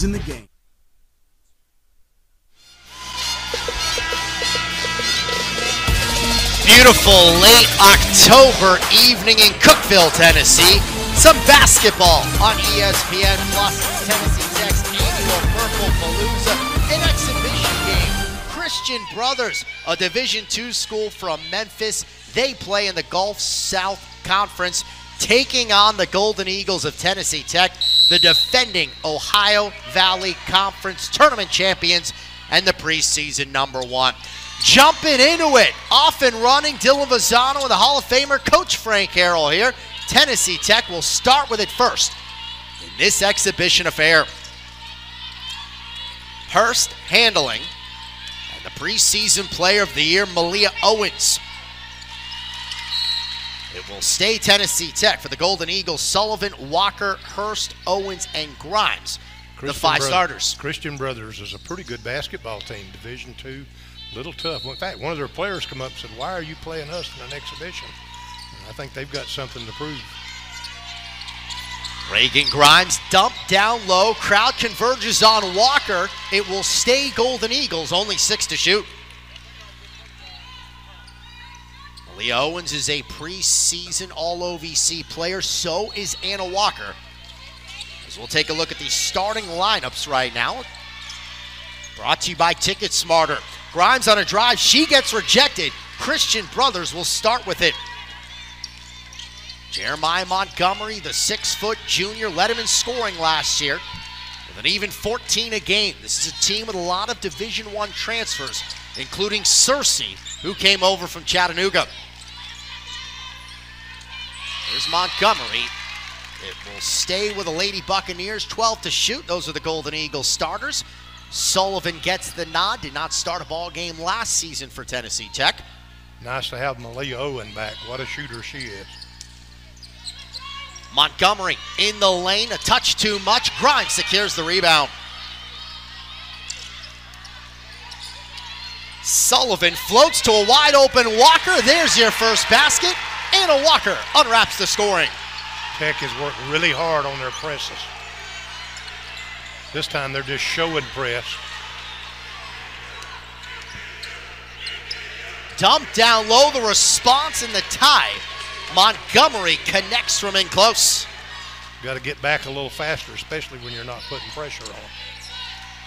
in the game. Beautiful late October evening in Cookeville, Tennessee. Some basketball on ESPN Plus. Tennessee Tech's annual Purple Palooza, an exhibition game. Christian Brothers, a Division II school from Memphis. They play in the Gulf South Conference, taking on the Golden Eagles of Tennessee Tech, the defending Ohio Valley Conference tournament champions and the preseason #1. Jumping into it, off and running, Dylan Vazano and the Hall of Famer Coach Frank Harrell here. Tennessee Tech will start with it first in this exhibition affair. Hurst handling, and the preseason player of the year, Malia Owens. It will stay Tennessee Tech for the Golden Eagles: Sullivan, Walker, Hurst, Owens, and Grimes, the five starters. Christian Brothers is a pretty good basketball team, Division II. Little tough. In fact, one of their players come up and said, "Why are you playing us in an exhibition?" And I think they've got something to prove. Reagan Grimes dumped down low. Crowd converges on Walker. It will stay Golden Eagles, only 6 to shoot. Malia Owens is a preseason All-OVC player. So is Anna Walker. As we'll take a look at the starting lineups right now. Brought to you by Ticket Smarter. Grimes on a drive. She gets rejected. Christian Brothers will start with it. Jeremiah Montgomery, the 6-foot junior, led him in scoring last year with an even 14 a game. This is a team with a lot of Division I transfers, including Cersei, who came over from Chattanooga. Here's Montgomery. It will stay with the Lady Buccaneers, 12 to shoot. Those are the Golden Eagles starters. Sullivan gets the nod. Did not start a ball game last season for Tennessee Tech. Nice to have Malia Owen back. What a shooter she is. Montgomery in the lane, a touch too much. Grimes secures the rebound. Sullivan floats to a wide open Walker. There's your first basket. Anna Walker unwraps the scoring. Tech has worked really hard on their presses. This time they're just show and press. Dumped down low, the response and the tie. Montgomery connects from in close. Got to get back a little faster, especially when you're not putting pressure on.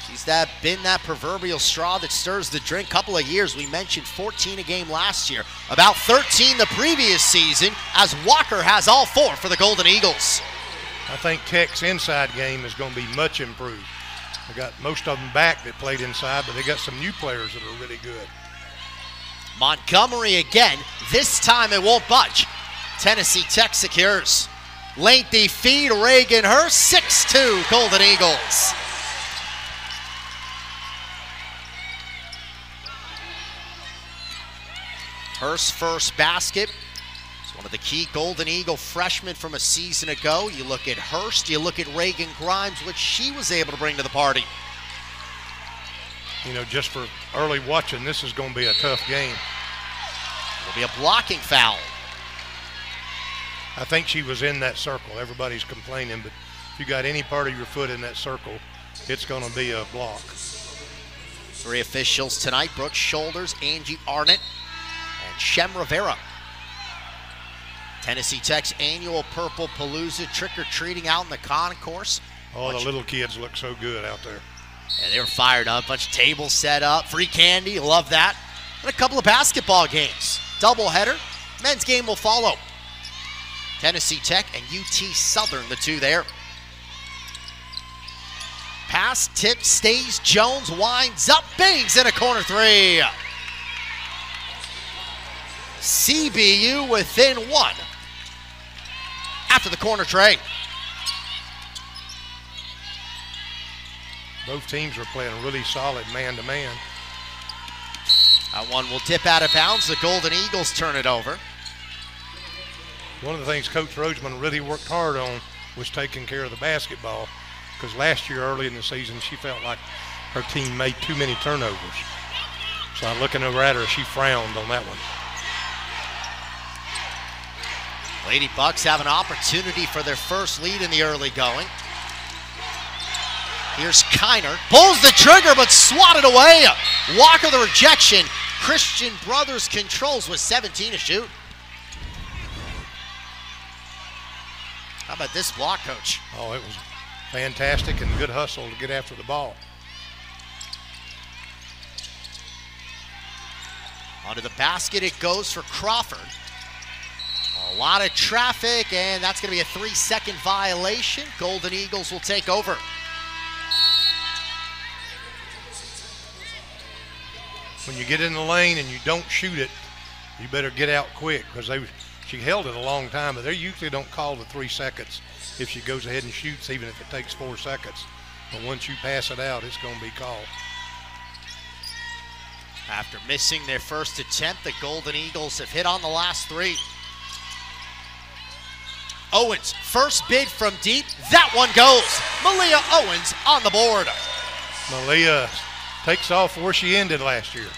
She's been that proverbial straw that stirs the drink. Couple of years, we mentioned 14 a game last year, about 13 the previous season, as Walker has all 4 for the Golden Eagles. I think Tech's inside game is going to be much improved. They got most of them back that played inside, but they got some new players that are really good. Montgomery again. This time it won't budge. Tennessee Tech secures. Lengthy feed, Reagan Hurst, 6-2 Golden Eagles. Hurst's first basket. One of the key Golden Eagle freshmen from a season ago. You look at Hurst, you look at Reagan Grimes, which she was able to bring to the party. You know, just for early watching, this is going to be a tough game. It'll be a blocking foul. I think she was in that circle. Everybody's complaining, but if you got any part of your foot in that circle, it's going to be a block. 3 officials tonight: Brooke Shoulders, Angie Arnott, and Shem Rivera. Tennessee Tech's annual Purple Palooza, trick-or-treating out in the concourse. Oh, the little kids look so good out there. Yeah, they were fired up. Bunch of tables set up, free candy, love that. And a couple of basketball games. Doubleheader, men's game will follow. Tennessee Tech and UT Southern, the two there. Pass, tip, stays, Jones winds up, bangs in a corner 3. CBU within 1 after the corner tray. Both teams are playing really solid man-to-man. That one will tip out of bounds. The Golden Eagles turn it over. One of the things Coach Roseman really worked hard on was taking care of the basketball, because last year early in the season she felt like her team made too many turnovers. So I'm looking over at her, she frowned on that one. Lady Bucks have an opportunity for their first lead in the early going. Here's Kiner, pulls the trigger but swatted away. Walker the rejection. Christian Brothers controls with 17 to shoot. How about this block, Coach? Oh, it was fantastic and good hustle to get after the ball. Onto the basket it goes for Crawford. A lot of traffic, and that's going to be a 3-second violation. Golden Eagles will take over. When you get in the lane and you don't shoot it, you better get out quick, because she held it a long time, but they usually don't call the 3 seconds if she goes ahead and shoots, even if it takes 4 seconds. But once you pass it out, it's going to be called. After missing their first attempt, the Golden Eagles have hit on the last 3. Owens, first bid from deep. That one goes. Malia Owens on the board. Malia takes off where she ended last year,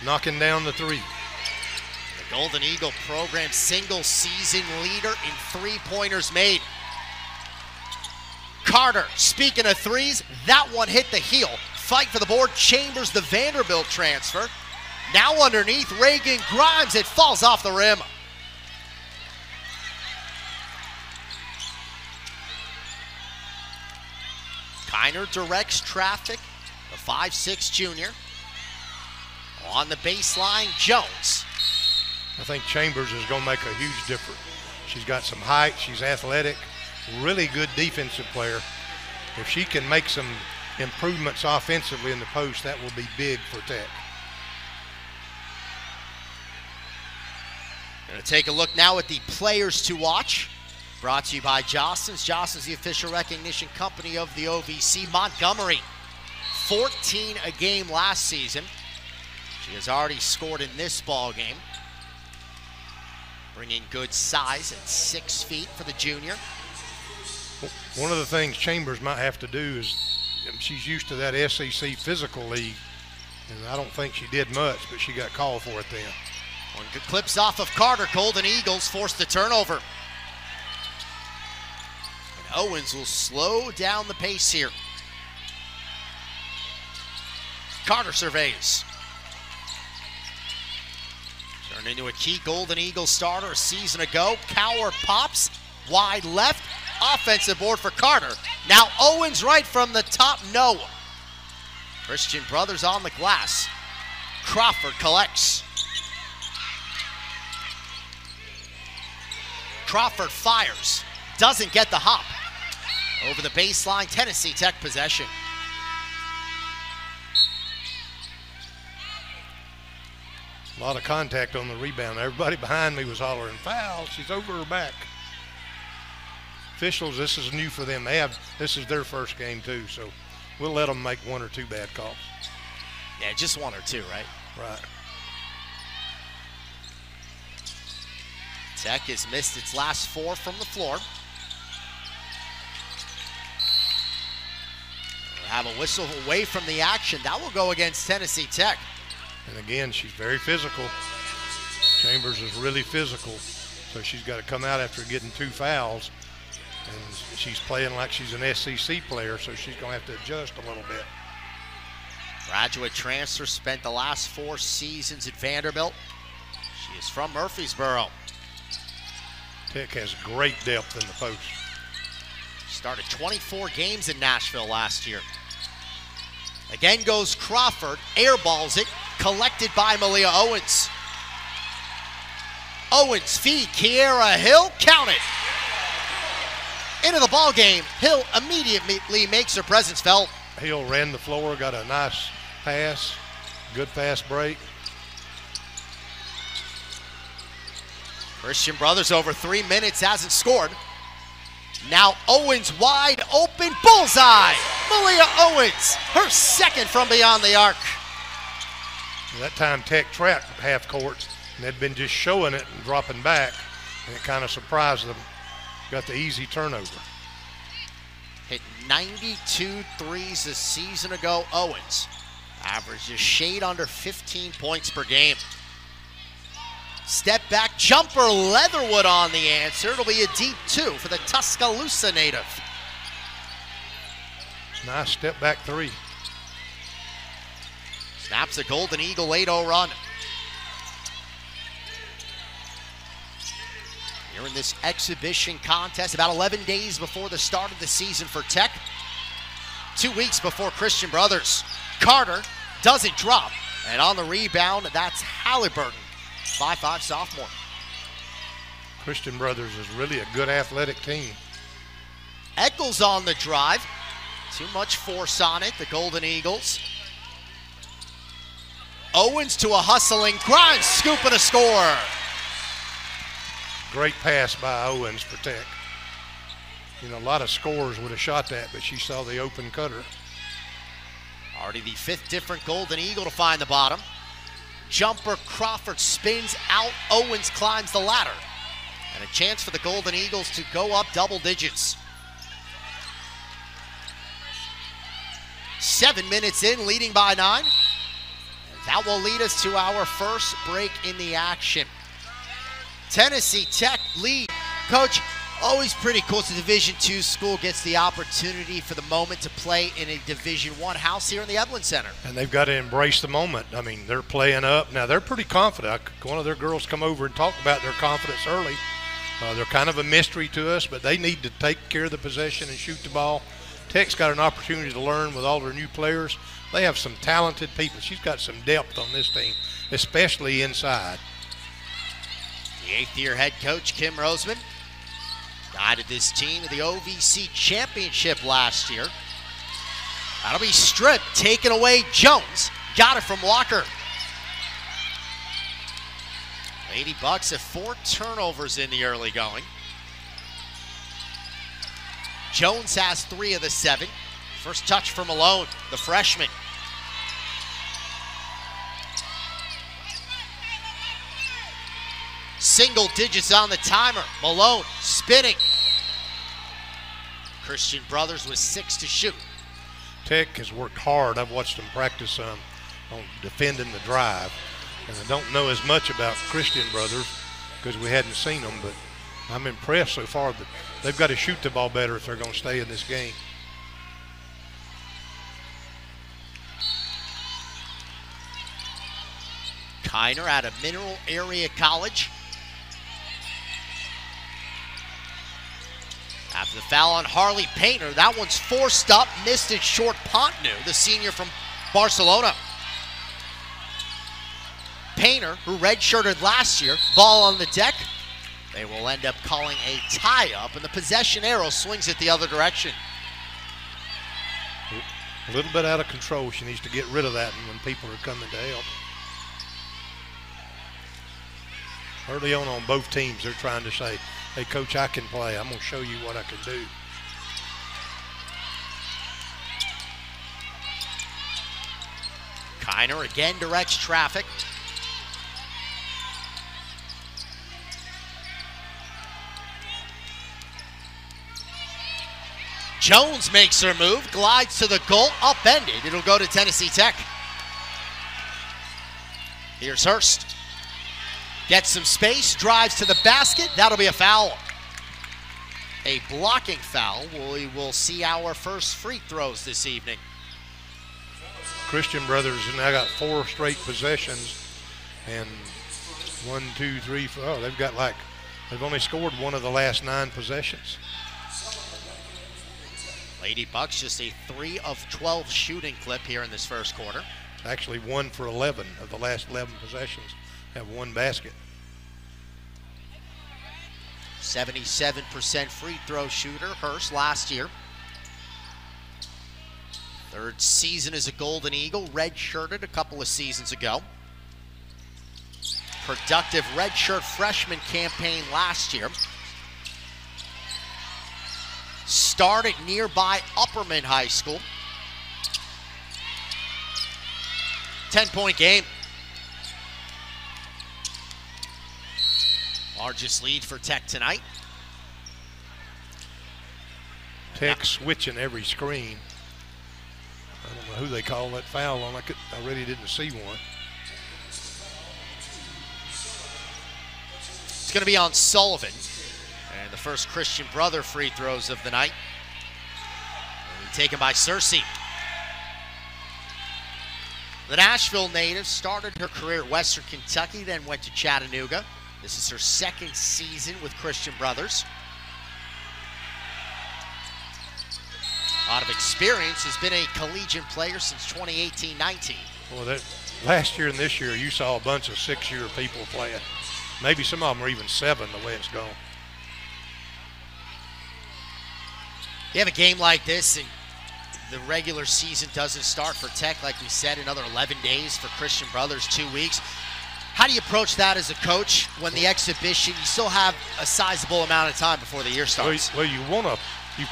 knocking down the 3. The Golden Eagle program single season leader in 3-pointers made. Carter, speaking of 3s, that one hit the heel. Fight for the board, Chambers the Vanderbilt transfer. Now underneath, Reagan Grimes, it falls off the rim. Kiner directs traffic, the 5'6" junior. On the baseline, Jones. I think Chambers is going to make a huge difference. She's got some height, she's athletic, really good defensive player. If she can make some improvements offensively in the post, that will be big for Tech. Going to take a look now at the players to watch. Brought to you by Jostens. Jostens, the official recognition company of the OVC. Montgomery, 14 a game last season. She has already scored in this ball game. Bringing good size at 6 feet for the junior. One of the things Chambers might have to do is, she's used to that SEC physical league, and I don't think she did much, but she got called for it then. One good clips off of Carter. Golden Eagles forced the turnover. Owens will slow down the pace here. Carter surveys. Turned into a key Golden Eagles starter a season ago. Cower pops, wide left. Offensive board for Carter. Now Owens right from the top, no. Christian Brothers on the glass. Crawford collects. Crawford fires. Doesn't get the hop. Over the baseline, Tennessee Tech possession. A lot of contact on the rebound. Everybody behind me was hollering, foul, she's over her back. Officials, this is new for them. This is their first game too, so we'll let them make 1 or 2 bad calls. Yeah, just 1 or 2, right? Right. Tech has missed its last 4 from the floor. We'll have a whistle away from the action. That will go against Tennessee Tech. And again, she's very physical. Chambers is really physical, so she's got to come out after getting 2 fouls. And she's playing like she's an SEC player, so she's going to have to adjust a little bit. Graduate transfer, spent the last 4 seasons at Vanderbilt. She is from Murfreesboro. Tech has great depth in the post. Started 24 games in Nashville last year. Again goes Crawford, airballs it, collected by Malia Owens. Owens feed, Kiera Hill, count it. Into the ball game, Hill immediately makes her presence felt. Hill ran the floor, got a nice pass, good fast break. Christian Brothers over 3 minutes, hasn't scored. Now Owens wide open, bullseye! Malia Owens, her second from beyond the arc. That time Tech trapped half court, and they'd been just showing it and dropping back, and it kind of surprised them. Got the easy turnover. Hit 92 threes a season ago, Owens. Averaged a shade under 15 points per game. Step back jumper, Leatherwood on the answer. It'll be a deep 2 for the Tuscaloosa native. Nice step back three. Snaps a Golden Eagle 8-0 run. Here in this exhibition contest, about 11 days before the start of the season for Tech. 2 weeks before Christian Brothers. Carter doesn't drop. And on the rebound, that's Halliburton, 5'5" sophomore. Christian Brothers is really a good athletic team. Eccles on the drive. Too much force on it, the Golden Eagles. Owens to a hustling grind, scoop and a score. Great pass by Owens for Tech. You know, a lot of scorers would have shot that, but she saw the open cutter. Already the 5th different Golden Eagle to find the bottom. Jumper, Crawford spins out, Owens climbs the ladder. And a chance for the Golden Eagles to go up double digits. 7 minutes in, leading by 9. That will lead us to our first break in the action. Tennessee Tech lead. Coach, always pretty cool. It's a Division II school, gets the opportunity for the moment to play in a Division I house here in the Evelyn Center. And they've got to embrace the moment. I mean, they're playing up. Now, they're pretty confident. One of their girls come over and talk about their confidence early. They're kind of a mystery to us, but they need to take care of the possession and shoot the ball. Tech's got an opportunity to learn with all their new players. They have some talented people. She's got some depth on this team, especially inside. The 8th-year head coach, Kim Roseman, guided this team to the OVC championship last year. That'll be stripped, taken away. Jones got it from Walker. Lady Bucks have 4 turnovers in the early going. Jones has 3 of the 7. First touch for Malone, the freshman. Single digits on the timer. Malone spinning. Christian Brothers with 6 to shoot. Tech has worked hard. I've watched them practice on defending the drive. And I don't know as much about Christian Brothers because we hadn't seen them, but I'm impressed so far that they've got to shoot the ball better if they're going to stay in this game. Kiner out of Mineral Area College. After the foul on Harley Painter, that one's forced up, missed it short. Pontnu, the senior from Barcelona. Painter, who redshirted last year, ball on the deck. They will end up calling a tie-up, and the possession arrow swings it the other direction. A little bit out of control. She needs to get rid of that when people are coming to help. Early on both teams, they're trying to say, hey, Coach, I can play. I'm going to show you what I can do. Kiner again directs traffic. Jones makes her move, glides to the goal, upended. It'll go to Tennessee Tech. Here's Hurst. Gets some space, drives to the basket. That'll be a foul. A blocking foul. We will see our first free throws this evening. Christian Brothers have now got 4 straight possessions. And 1, 2, 3, 4. Oh, they've only scored 1 of the last 9 possessions. Lady Bucks just a 3 of 12 shooting clip here in this first quarter. Actually 1 for 11 of the last 11 possessions have 1 basket. 77% free throw shooter, Hurst last year. 3rd season as a Golden Eagle, redshirted a couple of seasons ago. Productive redshirt freshman campaign last year. Started nearby Upperman High School. 10-point game. Largest lead for Tech tonight. Tech switching every screen. I don't know who they call that foul on. I really didn't see one. It's going to be on Sullivan. And the first Christian Brother free throws of the night. Taken by Cersei. The Nashville native started her career at Western Kentucky, then went to Chattanooga. This is her second season with Christian Brothers. A lot of experience, has been a collegiate player since 2018-19. Well, last year and this year, you saw a bunch of 6-year people playing. Maybe some of them are even 7 the way it's gone. You have a game like this, and the regular season doesn't start for Tech, like we said, another 11 days for Christian Brothers, 2 weeks. How do you approach that as a coach when the exhibition, you still have a sizable amount of time before the year starts? Well, you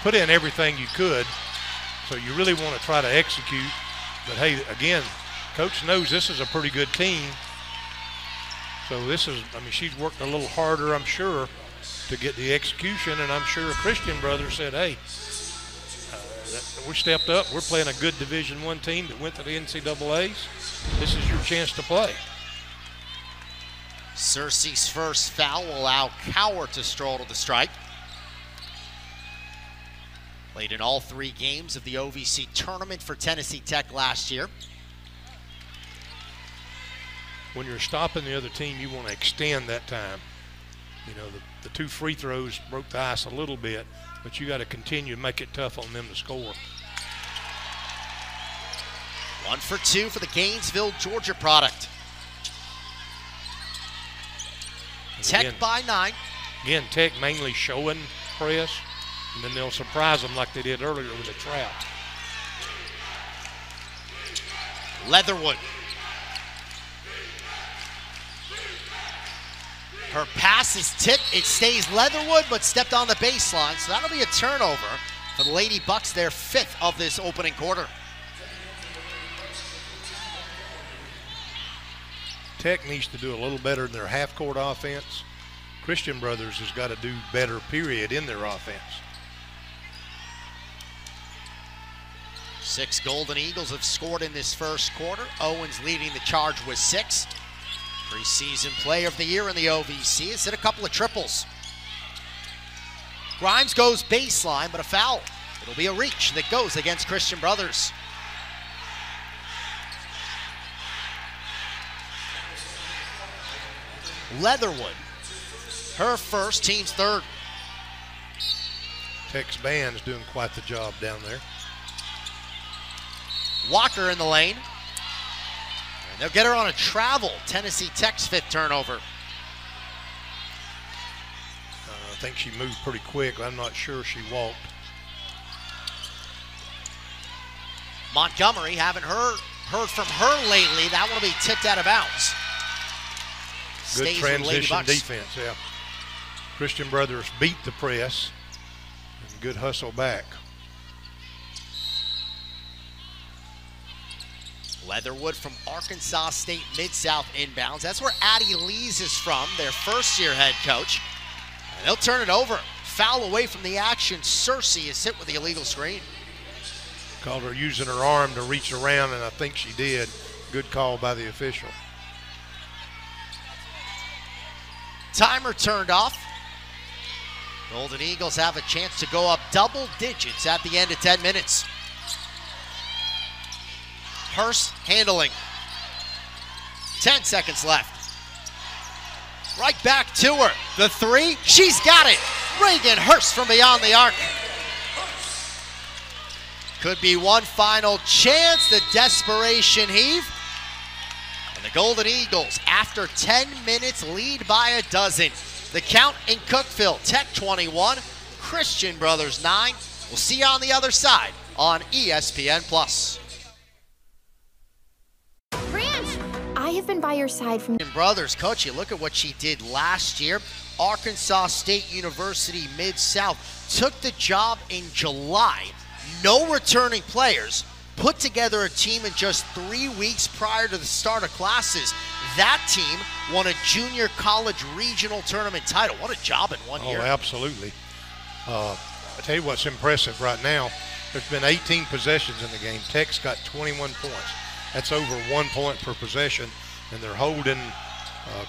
put in everything you could, so you really want to try to execute. But hey, again, Coach knows this is a pretty good team. So she's worked a little harder, I'm sure, to get the execution, and I'm sure Christian Brothers said, hey, we stepped up. We're playing a good Division I team that went to the NCAAs. This is your chance to play. Cersei's first foul will allow Cowart to stroll to the strike. Played in all 3 games of the OVC tournament for Tennessee Tech last year. When you're stopping the other team, you want to extend that time. You know, the 2 free throws broke the ice a little bit, but you got to continue to make it tough on them to score. 1 for 2 for the Gainesville, Georgia product. Tech by 9. Again, Tech mainly showing press, and then they'll surprise them like they did earlier with a trap. Leatherwood. Her pass is tipped. It stays Leatherwood, but stepped on the baseline. So that'll be a turnover for the Lady Bucks, their 5th of this opening quarter. Tech needs to do a little better in their half-court offense. Christian Brothers has got to do better, period, in their offense. 6 Golden Eagles have scored in this first quarter. Owens leading the charge with 6. Preseason Player of the Year in the OVC has hit a couple of triples. Grimes goes baseline, but a foul. It'll be a reach that goes against Christian Brothers. Leatherwood, her first, team's 3rd. Tech's band's doing quite the job down there. Walker in the lane. And they'll get her on a travel. Tennessee Tech's 5th turnover. I think she moved pretty quick. I'm not sure she walked. Montgomery, haven't heard from her lately. That one will be tipped out of bounds. Good Stays transition defense, yeah. Christian Brothers beat the press. And good hustle back. Leatherwood from Arkansas State Mid-South inbounds. That's where Addie Lees is from, their first-year head coach. And they'll turn it over. Foul away from the action. Cersei is hit with the illegal screen. Called her using her arm to reach around, and I think she did. Good call by the official. Timer turned off. Golden Eagles have a chance to go up double digits at the end of 10 minutes. Hurst handling. 10 seconds left. Right back to her. The 3, she's got it. Reagan Hurst from beyond the arc. Could be one final chance, the desperation heave. And the Golden Eagles, after 10 minutes, lead by a dozen. The count in Cookeville, Tech 21, Christian Brothers 9. We'll see you on the other side on ESPN+. I have been by your side from Brothers, coach, you look at what she did last year. Arkansas State University Mid-South took the job in July. No returning players. Put together a team in just 3 weeks prior to the start of classes. That team won a junior college regional tournament title. What a job in 1 year. Oh, absolutely. I tell you what's impressive right now. There's been 18 possessions in the game. Tech's got 21 points. That's over 1 point per possession, and they're holding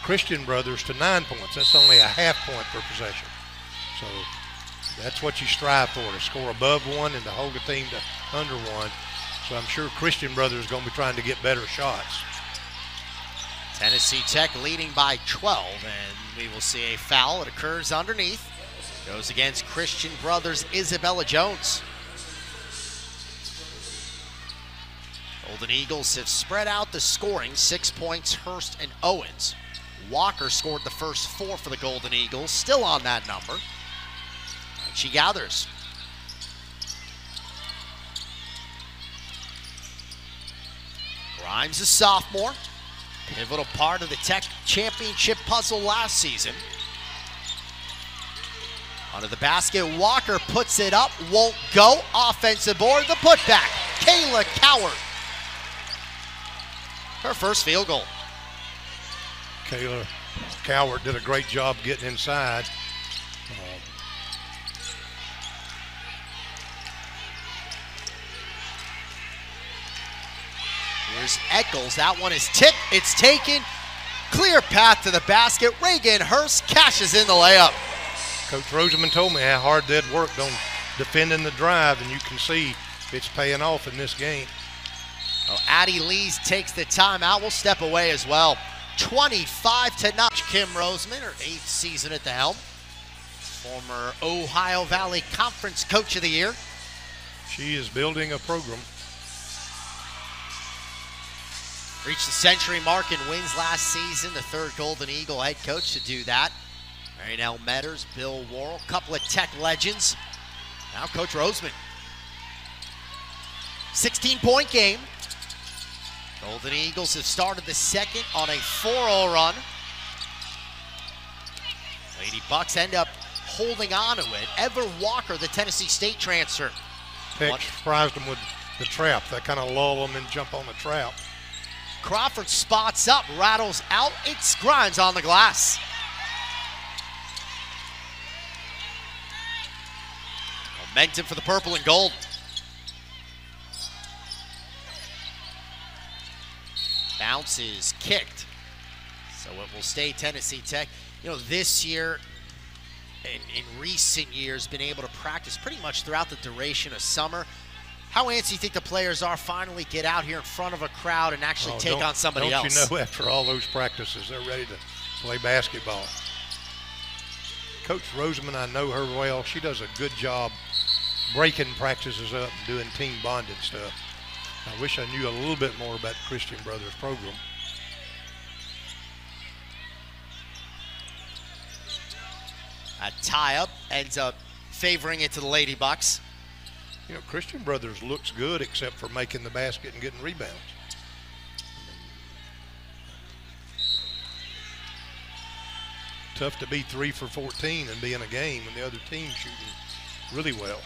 Christian Brothers to 9 points. That's only a half point per possession. So that's what you strive for, to score above 1 and to hold a team to under one. So I'm sure Christian Brothers is going to be trying to get better shots. Tennessee Tech leading by 12, and we will see a foul. It occurs underneath. Goes against Christian Brothers' Isabella Jones. Golden Eagles have spread out the scoring. 6 points, Hurst and Owens. Walker scored the first 4 for the Golden Eagles, still on that number. And she gathers. Grimes, a sophomore. Pivotal part of the Tech championship puzzle last season. Under the basket, Walker puts it up, won't go. Offensive board, the putback. Kayla Coward. Her first field goal. Kayla Coward did a great job getting inside. Here's Eccles. That one is tipped. It's taken. Clear path to the basket. Reagan Hurst cashes in the layup. Coach Roseman told me how hard they'd worked on defending the drive, and you can see it's paying off in this game. Oh, Addie Lees takes the timeout. We'll step away as well. 25-0. Kim Roseman, her 8th season at the helm. Former Ohio Valley Conference Coach of the Year. She is building a program. Reached the century mark in wins last season. The 3rd Golden Eagle head coach to do that. Marinelle Metters, Bill Worrell, couple of Tech legends. Now Coach Roseman. 16-point game. Golden Eagles have started the second on a 4-0 run. Lady Bucks end up holding on to it. Ever Walker, the Tennessee State transfer. Tech surprised them with the trap. That kind of lull them and jump on the trap. Crawford spots up, rattles out. It's Grimes on the glass. Momentum for the purple and gold. Bounce is kicked, so it will stay Tennessee Tech. You know, this year, in recent years, been able to practice pretty much throughout the duration of summer. How antsy do you think the players are finally get out here in front of a crowd and actually take on somebody else? Don't you know, after all those practices, they're ready to play basketball. Coach Roseman, I know her well. She does a good job breaking practices up and doing team bonding stuff. I wish I knew a little bit more about the Christian Brothers program. A tie-up ends up favoring it to the Lady Bucks. You know, Christian Brothers looks good except for making the basket and getting rebounds. Tough to be 3 for 14 and be in a game when the other team's shooting really well.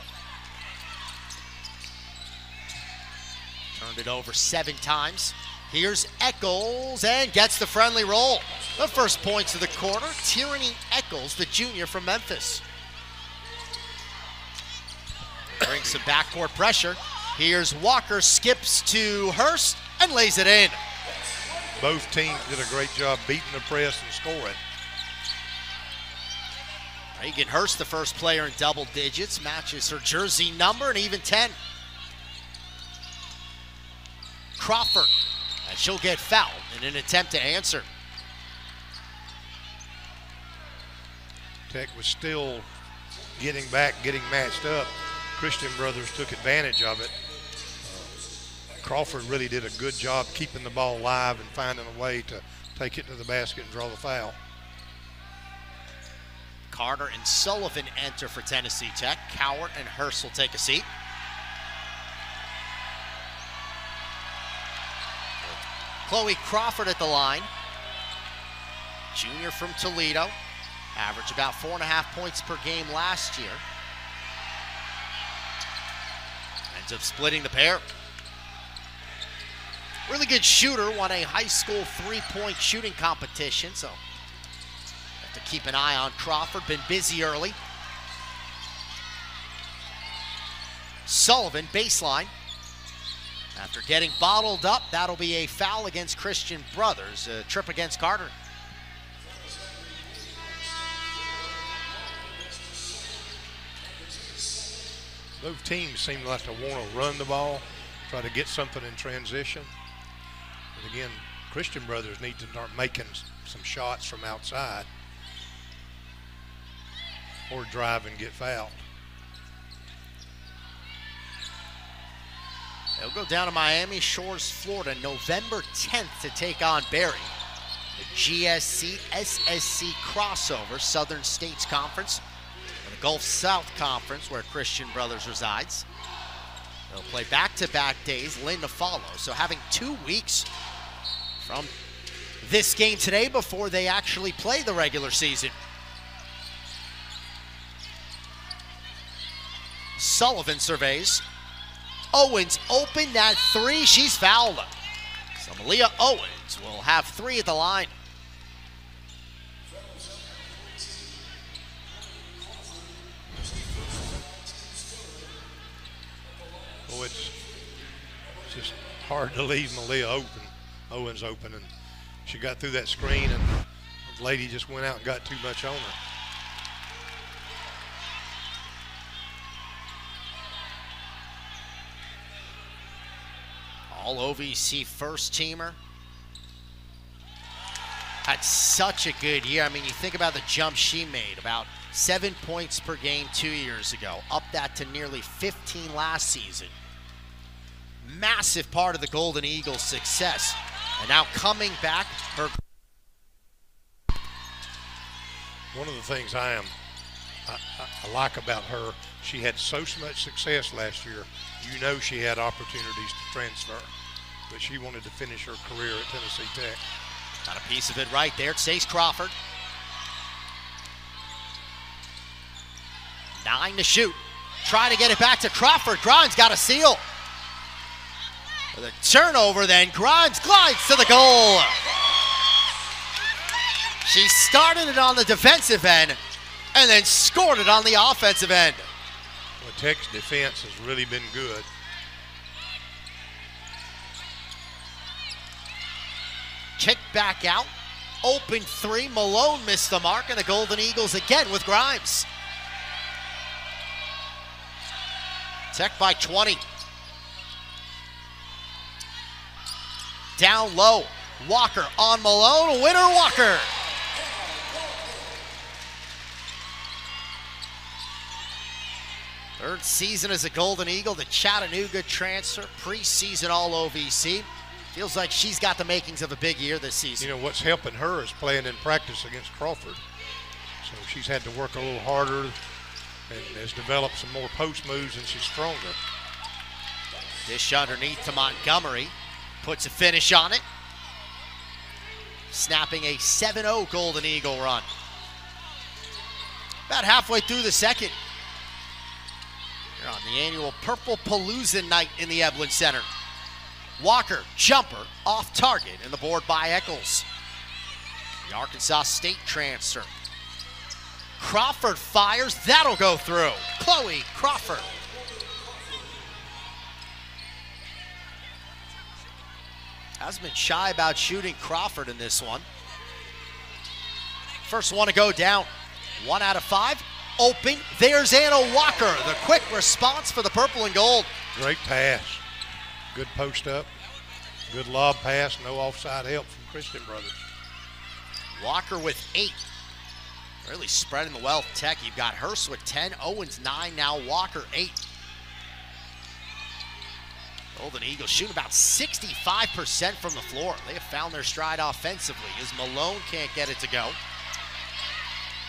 Turned it over 7 times. Here's Eccles and gets the friendly roll. The first points of the quarter, Tyranny Eccles, the junior from Memphis. Brings some backcourt pressure. Here's Walker, skips to Hurst and lays it in. Both teams did a great job beating the press and scoring. Reagan Hurst, the first player in double digits, matches her jersey number and even 10. Crawford, and she'll get fouled in an attempt to answer. Tech was still getting back, getting matched up. Christian Brothers took advantage of it. Crawford really did a good job keeping the ball live and finding a way to take it to the basket and draw the foul. Carter and Sullivan enter for Tennessee Tech. Cowart and Hurst will take a seat. Chloe Crawford at the line. Junior from Toledo. Averaged about 4.5 points per game last year. Ends up splitting the pair. Really good shooter, won a high school 3-point shooting competition, so have to keep an eye on Crawford. Been busy early. Sullivan, baseline. After getting bottled up, that'll be a foul against Christian Brothers, a trip against Carter. Both teams seem like to want to run the ball, try to get something in transition. But again, Christian Brothers need to start making some shots from outside or drive and get fouled. They'll go down to Miami Shores, Florida, November 10th to take on Berry. The GSC SSC crossover, Southern States Conference, and the Gulf South Conference, where Christian Brothers resides. They'll play back-to-back days, Lynn to follow. So having 2 weeks from this game today before they actually play the regular season. Sullivan surveys. Owens opened that three. She's fouled. So Malia Owens will have 3 at the line. Well, it's just hard to leave Malia Owens open, and she got through that screen, and the lady just went out and got too much on her. All OVC first teamer. Had such a good year. I mean, you think about the jump she made, about 7 points per game 2 years ago, up that to nearly 15 last season. Massive part of the Golden Eagles' success. And now coming back, her. One of the things I like about her, she had so much success last year. You know she had opportunities to transfer, but she wanted to finish her career at Tennessee Tech. Got a piece of it right there. Stace Crawford. 9 to shoot. Trying to get it back to Crawford. Grimes got a steal. With a turnover then, Grimes glides to the goal. She started it on the defensive end and then scored it on the offensive end. Well, Tech's defense has really been good. Kick back out. Open 3. Malone missed the mark, and the Golden Eagles again with Grimes. Tech by 20. Down low. Walker on Malone. Winner Walker. Third season as a Golden Eagle, the Chattanooga transfer, preseason all OVC. Feels like she's got the makings of a big year this season. You know, what's helping her is playing in practice against Crawford. So she's had to work a little harder and has developed some more post moves, and she's stronger. Dish underneath to Montgomery. Puts a finish on it. Snapping a 7-0 Golden Eagle run. About halfway through the second. You're on the annual Purple Palooza night in the Eblin Center. Walker, jumper, off target, and the board by Eccles. The Arkansas State transfer. Crawford fires, that'll go through. Chloe Crawford. Hasn't been shy about shooting Crawford in this one. First one to go down. 1 out of 5. Open, there's Anna Walker. The quick response for the purple and gold. Great pass. Good post up. Good lob pass. No offside help from Christian Brothers. Walker with 8. Really spreading the wealth. Tech, you've got Hurst with 10. Owens 9, now Walker 8. Golden Eagles shooting about 65% from the floor. They have found their stride offensively as Malone can't get it to go.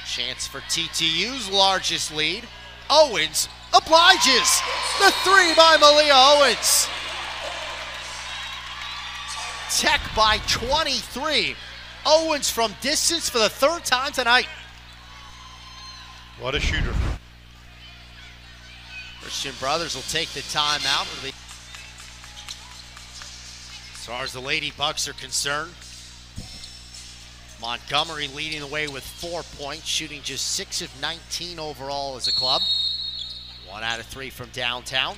Chance for TTU's largest lead. Owens obliges. The 3 by Malia Owens. Tech by 23. Owens from distance for the 3rd time tonight. What a shooter. Christian Brothers will take the timeout. As far as the Lady Bucks are concerned, Montgomery leading the way with 4 points, shooting just 6 of 19 overall as a club. 1 out of 3 from downtown.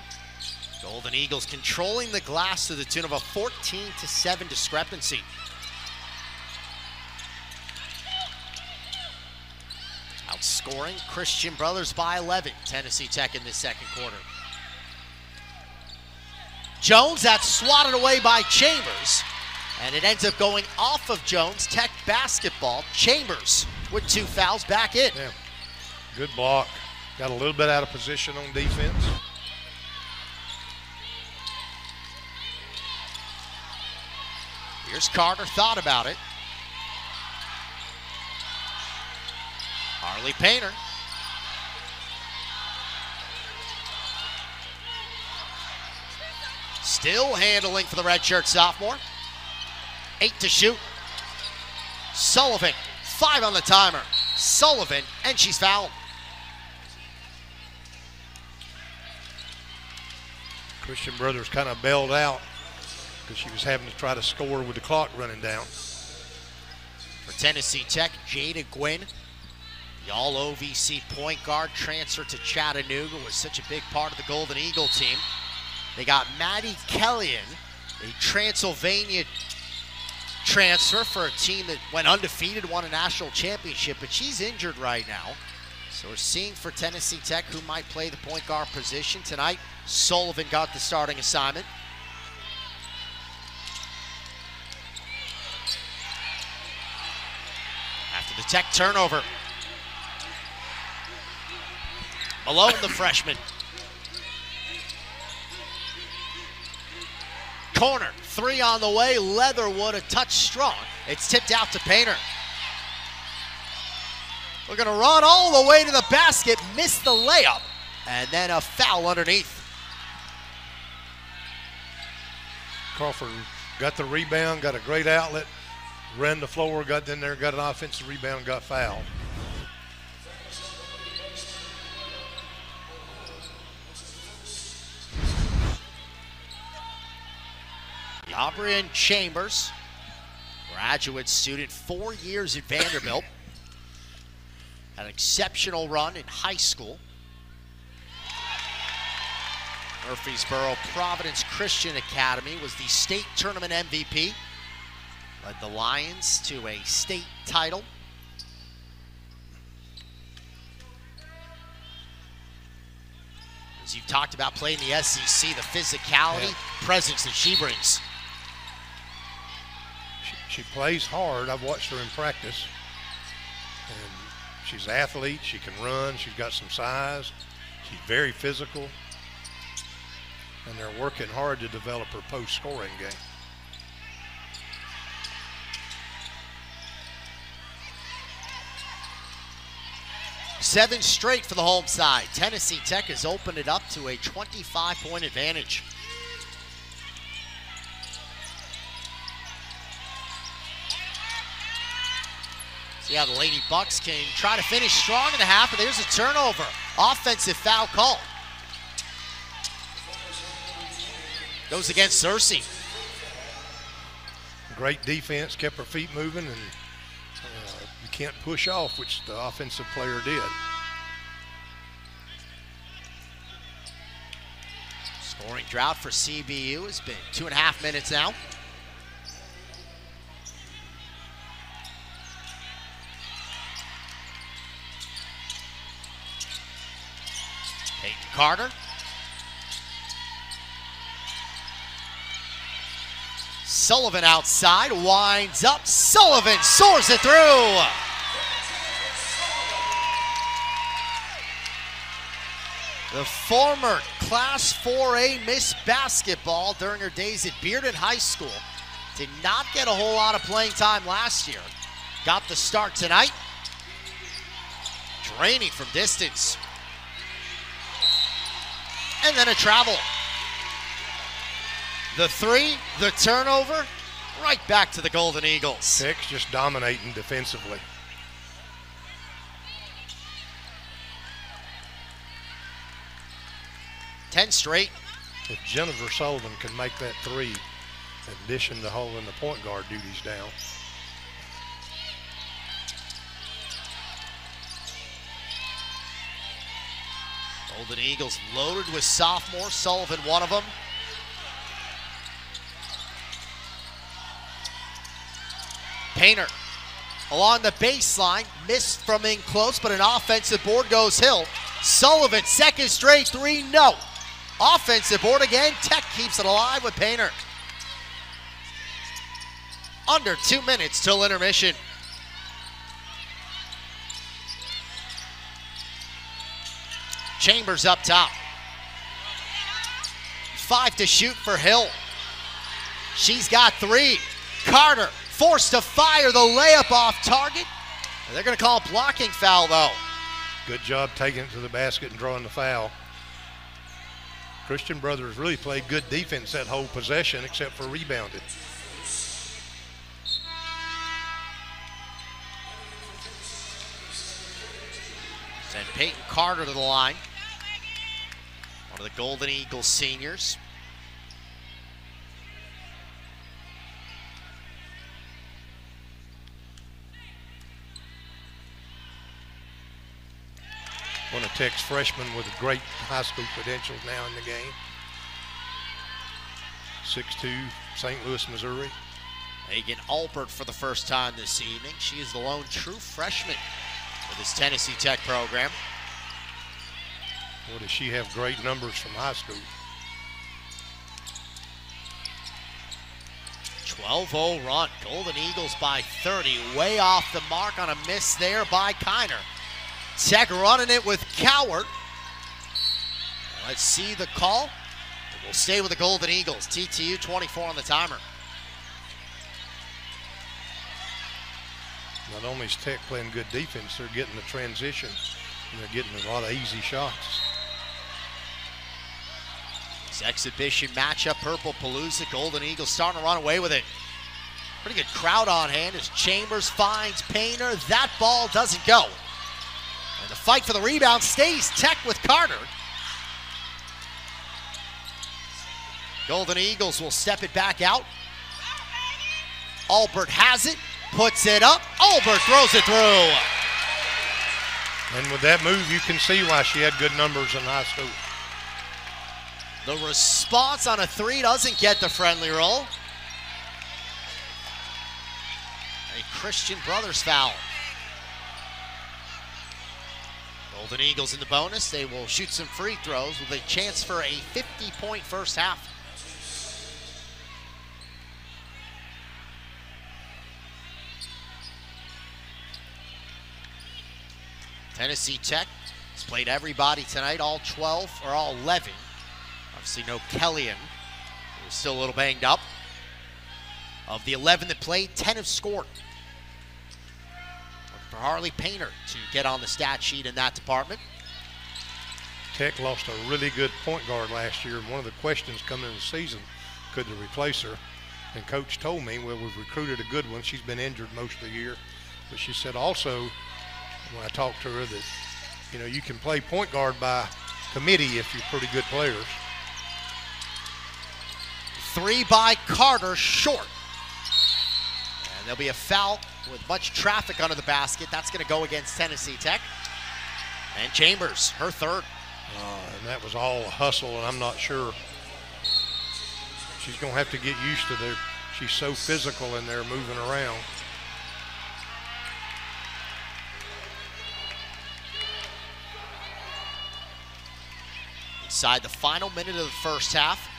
Golden Eagles controlling the glass to the tune of a 14-7 discrepancy. Outscoring Christian Brothers by 11. Tennessee Tech in the second quarter. Jones, that's swatted away by Chambers. And it ends up going off of Jones. Tech basketball. Chambers with 2 fouls back in. Yeah. Good block. Got a little bit out of position on defense. Here's Carter, thought about it. Harley Painter. Still handling for the redshirt sophomore. 8 to shoot. Sullivan, 5 on the timer. Sullivan, and she's fouled. Christian Brothers kind of bailed out because she was having to try to score with the clock running down. For Tennessee Tech, Jada Gwynn, the all-OVC point guard, transfer to Chattanooga, was such a big part of the Golden Eagle team. They got Maddie Kellyan, a Transylvania transfer for a team that went undefeated, won a national championship, but she's injured right now. So we're seeing for Tennessee Tech who might play the point guard position tonight. Sullivan got the starting assignment. After the Tech turnover, Malone, the freshman. Corner, 3 on the way. Leatherwood a touch strong. It's tipped out to Painter. We're gonna run all the way to the basket, miss the layup, and then a foul underneath. Crawford got the rebound, got a great outlet, ran the floor, got in there, got an offensive rebound, got fouled. Gabrielle Chambers, graduate student, 4 years at Vanderbilt. Had an exceptional run in high school. Murfreesboro Providence Christian Academy, was the state tournament MVP. Led the Lions to a state title. As you've talked about playing the SEC, the physicality, presence that she brings. She plays hard. I've watched her in practice. And she's an athlete. She can run. She's got some size. She's very physical. And they're working hard to develop her post-scoring game. Seven straight for the home side. Tennessee Tech has opened it up to a 25-point advantage. See how the Lady Bucks can try to finish strong in the half, but there's a turnover. Offensive foul call. Goes against Cersei. Great defense, kept her feet moving, and you can't push off, which the offensive player did. Scoring drought for CBU has been 2.5 minutes now. Peyton Carter. Sullivan outside, winds up. Sullivan soars it through. The former Class 4A Miss Basketball during her days at Bearden High School. Did not get a whole lot of playing time last year. Got the start tonight. Draining from distance. And then a travel. The three, the turnover, right back to the Golden Eagles. Tech's just dominating defensively. Ten straight. If Jennifer Sullivan can make that three, in addition to holding the point guard duties down. Golden Eagles loaded with sophomore. Sullivan, one of them. Painter along the baseline, missed from in close, but an offensive board goes Hill. Sullivan, second straight three, no. Offensive board again. Tech keeps it alive with Painter. Under 2 minutes till intermission. Chambers up top. 5 to shoot for Hill. She's got 3. Carter forced to fire the layup off target. And they're going to call a blocking foul, though. Good job taking it to the basket and drawing the foul. Christian Brothers really played good defense that whole possession except for rebounded. Send Peyton Carter to the line. One of the Golden Eagles seniors. One of Tech's freshmen with great high school credentials now in the game. 6'2", St. Louis, Missouri. Megan Albert for the first time this evening. She is the lone true freshman for this Tennessee Tech program. Boy, does she have great numbers from high school. 12-0 run. Golden Eagles by 30. Way off the mark on a miss there by Kiner. Tech running it with Cowart. Let's see the call. We'll stay with the Golden Eagles. TTU 24 on the timer. Not only is Tech playing good defense, they're getting the transition, and they're getting a lot of easy shots. This exhibition matchup, Purple Palooza. Golden Eagles starting to run away with it. Pretty good crowd on hand as Chambers finds Painter. That ball doesn't go. And the fight for the rebound stays Tech with Carter. Golden Eagles will step it back out. Albert has it, puts it up. Albert throws it through. And with that move, you can see why she had good numbers in high school. The response on a 3 doesn't get the friendly roll. A Christian Brothers foul. Golden Eagles in the bonus. They will shoot some free throws with a chance for a 50-point first half. Tennessee Tech has played everybody tonight, all 12 or all 11. Obviously no Kellyan, who's still a little banged up. Of the 11 that played, 10 have scored. For Harley Painter to get on the stat sheet in that department. Tech lost a really good point guard last year, and one of the questions coming into the season, could they replace her? And Coach told me, well, we've recruited a good one. She's been injured most of the year. But she said also, when I talked to her, that, you know, you can play point guard by committee if you're pretty good players. 3 by Carter, short. And there'll be a foul with much traffic under the basket. That's going to go against Tennessee Tech. And Chambers, her third. And that was all a hustle, and I'm not sure. She's going to have to get used to their, she's so physical in there moving around. Inside the final minute of the first half.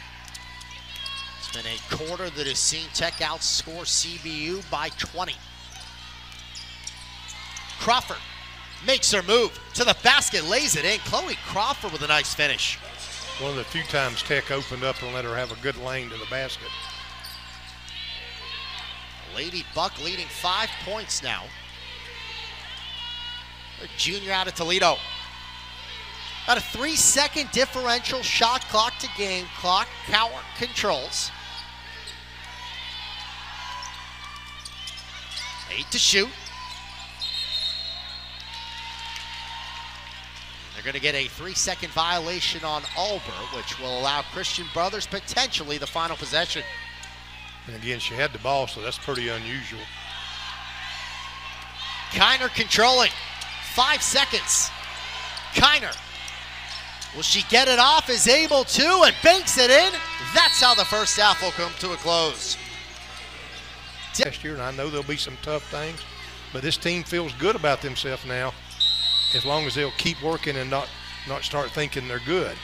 It's been a quarter that has seen Tech outscore CBU by 20. Crawford makes her move to the basket, lays it in. Chloe Crawford with a nice finish. One of the few times Tech opened up and let her have a good lane to the basket. Lady Buck leading 5 points now. A junior out of Toledo. About a 3-second differential shot clock to game clock. Cowart controls. 8 to shoot. They're going to get a 3-second violation on Albert, which will allow Christian Brothers potentially the final possession. And again, she had the ball, so that's pretty unusual. Kiner controlling. 5 seconds. Kiner. Will she get it off? Is able to and banks it in. That's how the first half will come to a close. Last year, and I know there'll be some tough things, but this team feels good about themselves now, as long as they'll keep working and not start thinking they're good.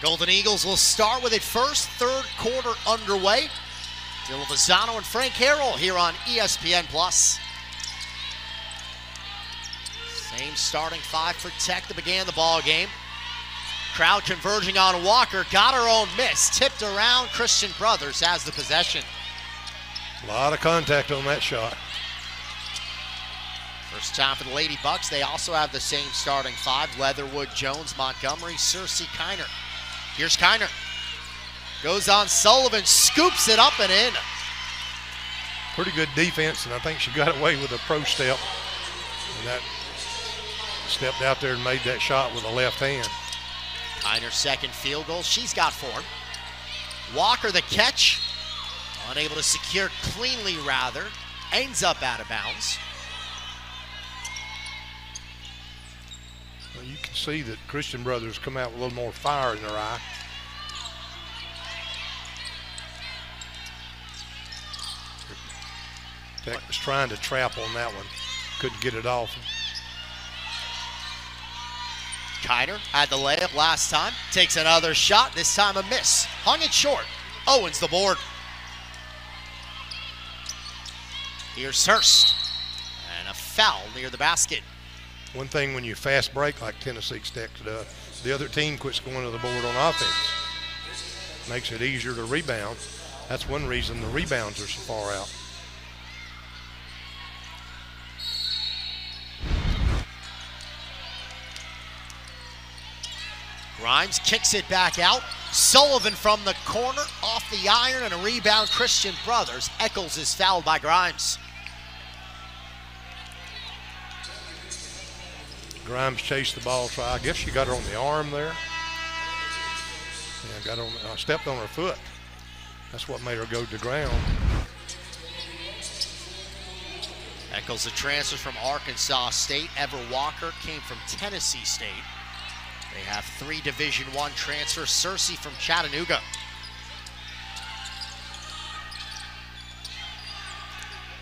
Golden Eagles will start with it first, third quarter underway. Dylan Lozano and Frank Harrell here on ESPN+. Same starting five for Tech that began the ball game. Crowd converging on Walker, got her own miss, tipped around. Christian Brothers has the possession. A lot of contact on that shot. First time for the Lady Bucks. They also have the same starting five: Leatherwood, Jones, Montgomery, Cersei, Kiner. Here's Kiner. Goes on Sullivan, scoops it up and in. Pretty good defense, and I think she got away with a pro step. And that stepped out there and made that shot with the left hand. Kiner's second field goal. She's got 4. Walker the catch. Unable to secure cleanly, rather. Ends up out of bounds. Well, you can see that Christian Brothers come out with a little more fire in their eye. Tech was trying to trap on that one. Couldn't get it off. Kiner had the layup last time. Takes another shot, this time a miss. Hung it short. Owens the board. Here's Hurst. And a foul near the basket. One thing when you fast break like Tennessee Tech does, the other team quits going to the board on offense. Makes it easier to rebound. That's one reason the rebounds are so far out. Grimes kicks it back out. Sullivan from the corner, off the iron, and a rebound. Christian Brothers. Eccles is fouled by Grimes. Grimes chased the ball, so I guess she got her on the arm there. Yeah, stepped on her foot. That's what made her go to the ground. Eccles, a transfer from Arkansas State. Ever Walker came from Tennessee State. They have 3 Division I transfers. Cersei from Chattanooga.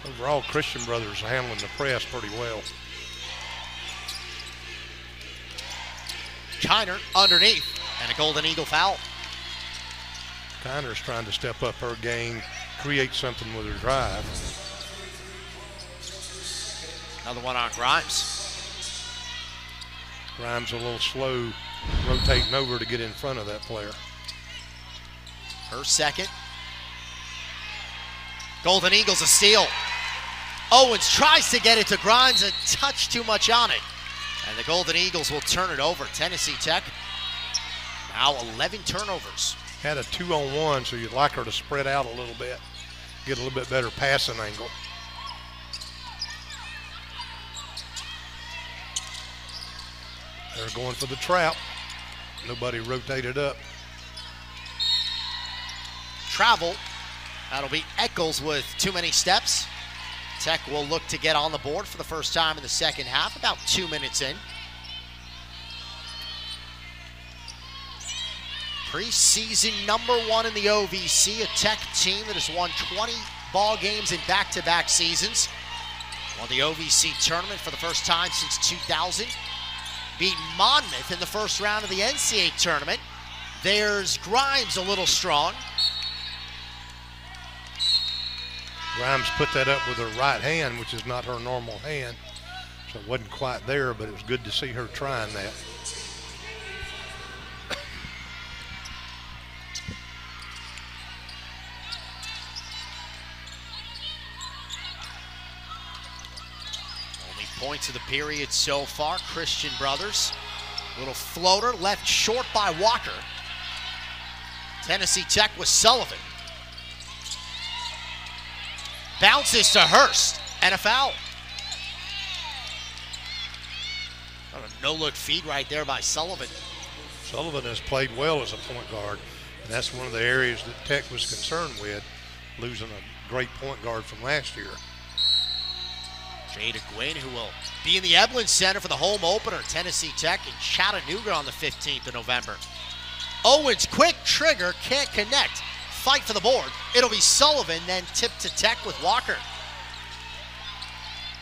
Overall, Christian Brothers are handling the press pretty well. Kiner underneath, and a Golden Eagle foul. Kiner's trying to step up her game, create something with her drive. Another one on Grimes. Grimes a little slow, rotating over to get in front of that player. Her second. Golden Eagles a steal. Owens tries to get it to Grimes, a touch too much on it. And the Golden Eagles will turn it over. Tennessee Tech now 11 turnovers. Had a 2-on-1, so you'd like her to spread out a little bit, get a little bit better passing angle. They're going for the trap. Nobody rotated up. Travel. That'll be Eccles with too many steps. Tech will look to get on the board for the first time in the second half, about 2 minutes in. Preseason #1 in the OVC, a Tech team that has won 20 ball games in back-to-back seasons. Won the OVC tournament for the first time since 2000. Beat Monmouth in the first round of the NCAA tournament. There's Grimes a little strong. Grimes put that up with her right hand, which is not her normal hand. So it wasn't quite there, but it was good to see her trying that. Only points of the period so far. Christian Brothers. Little floater left short by Walker. Tennessee Tech with Sullivan. Bounces to Hurst, and a foul. A no-look feed right there by Sullivan. Sullivan has played well as a point guard, and that's one of the areas that Tech was concerned with, losing a great point guard from last year. Jada Gwynn, who will be in the Eblin Center for the home opener, Tennessee Tech in Chattanooga on the 15th of November. Owens, quick trigger, can't connect. Fight for the board. It'll be Sullivan, then tip to Tech with Walker.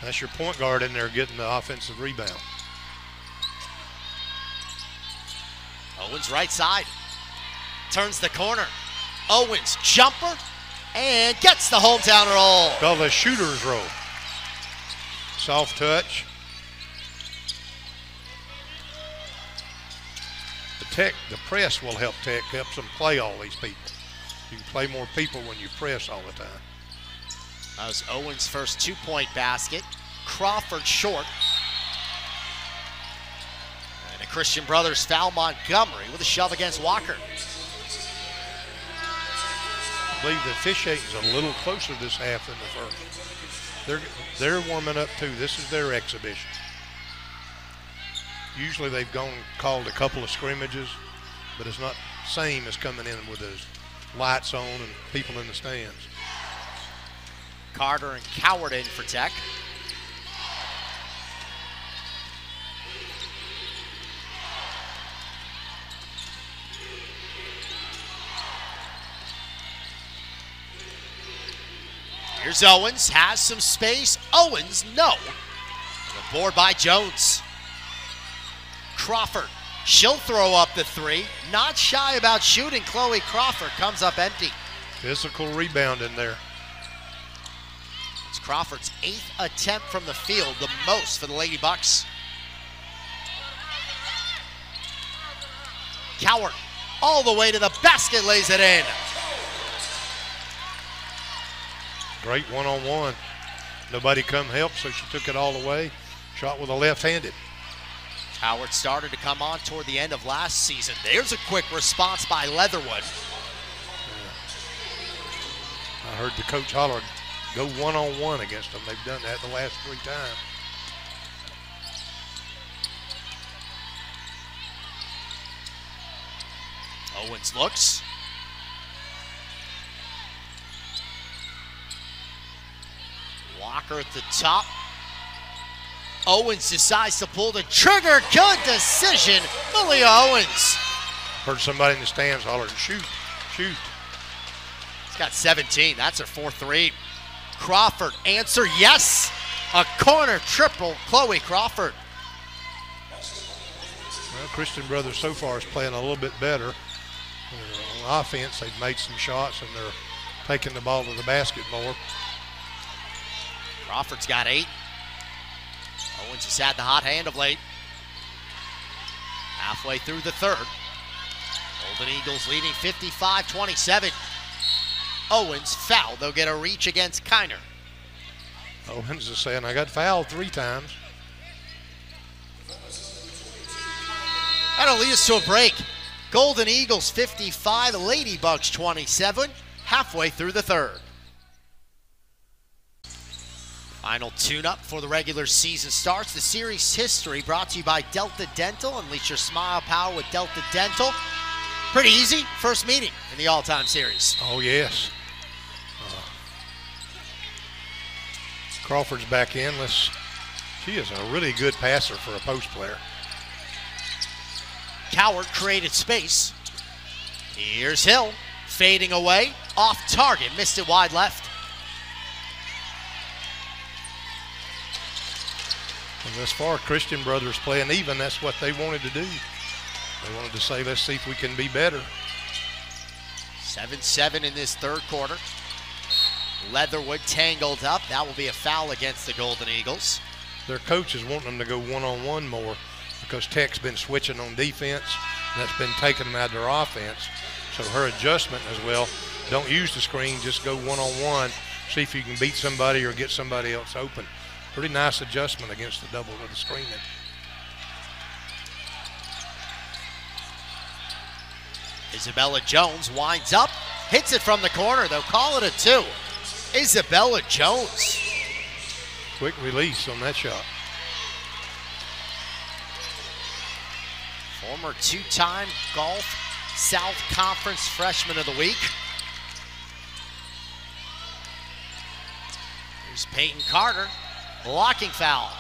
That's your point guard in there getting the offensive rebound. Owens right side. turns the corner. Owens, jumper, and gets the hometown roll. Called a shooter's roll. Soft touch. The press will help Tech, helps them play all these people. You can play more people when you press all the time. That was Owens' first 2-point basket. Crawford short. And a Christian Brothers foul. Montgomery with a shove against Walker. I believe the officiating's a little closer this half than the first. They're warming up too. This is their exhibition. Usually they've called a couple of scrimmages, but it's not the same as coming in with those lights on and people in the stands. Carter and Coward in for Tech. Here's Owens, has some space. Owens, no. The board by Jones. Crawford, she'll throw up the three. Not shy about shooting. Chloe Crawford comes up empty. Physical rebound in there. It's Crawford's 8th attempt from the field, the most for the Lady Bucks. Coward, all the way to the basket, lays it in. Great one-on-one. Nobody come help, so she took it all the way. Shot with a left-handed. Howard started to come on toward the end of last season. There's a quick response by Leatherwood. I heard the coach holler, go one-on-one against them. They've done that the last 3 times. Owens looks. Walker at the top. Owens decides to pull the trigger. Good decision, Malia Owens. Heard somebody in the stands holler, shoot, shoot. He's got 17. That's her 4th. Crawford, answer, yes. A corner triple, Chloe Crawford. Well, Christian Brothers so far is playing a little bit better. On offense, they've made some shots and they're taking the ball to the basket more. Crawford's got 8. Owens has had the hot hand of late. Halfway through the third. Golden Eagles leading 55-27. Owens fouled. They'll get a reach against Kiner. Owens is saying, I got fouled 3 times. That'll lead us to a break. Golden Eagles 55, Lady Bucks 27, halfway through the third. Final tune-up before the regular season starts. The series history brought to you by Delta Dental. Unleash your smile power with Delta Dental. Pretty easy. First meeting in the all-time series. Oh, yes. Crawford's back in. She is a really good passer for a post player. Coward created space. Here's Hill. Fading away. Off target. Missed it wide left. And thus far, Christian Brothers playing even. That's what they wanted to do. They wanted to say, let's see if we can be better. 7-7 in this third quarter. Leatherwood tangled up. That will be a foul against the Golden Eagles. Their coach is wanting them to go one-on-one more because Tech's been switching on defense, and that's been taking them out of their offense. So her adjustment as well, don't use the screen, just go one-on-one, see if you can beat somebody or get somebody else open. Pretty nice adjustment against the double of the screening. Isabella Jones winds up, hits it from the corner. They'll call it a 2. Isabella Jones. Quick release on that shot. Former 2-time Golf South Conference Freshman of the Week. Here's Peyton Carter, blocking foul.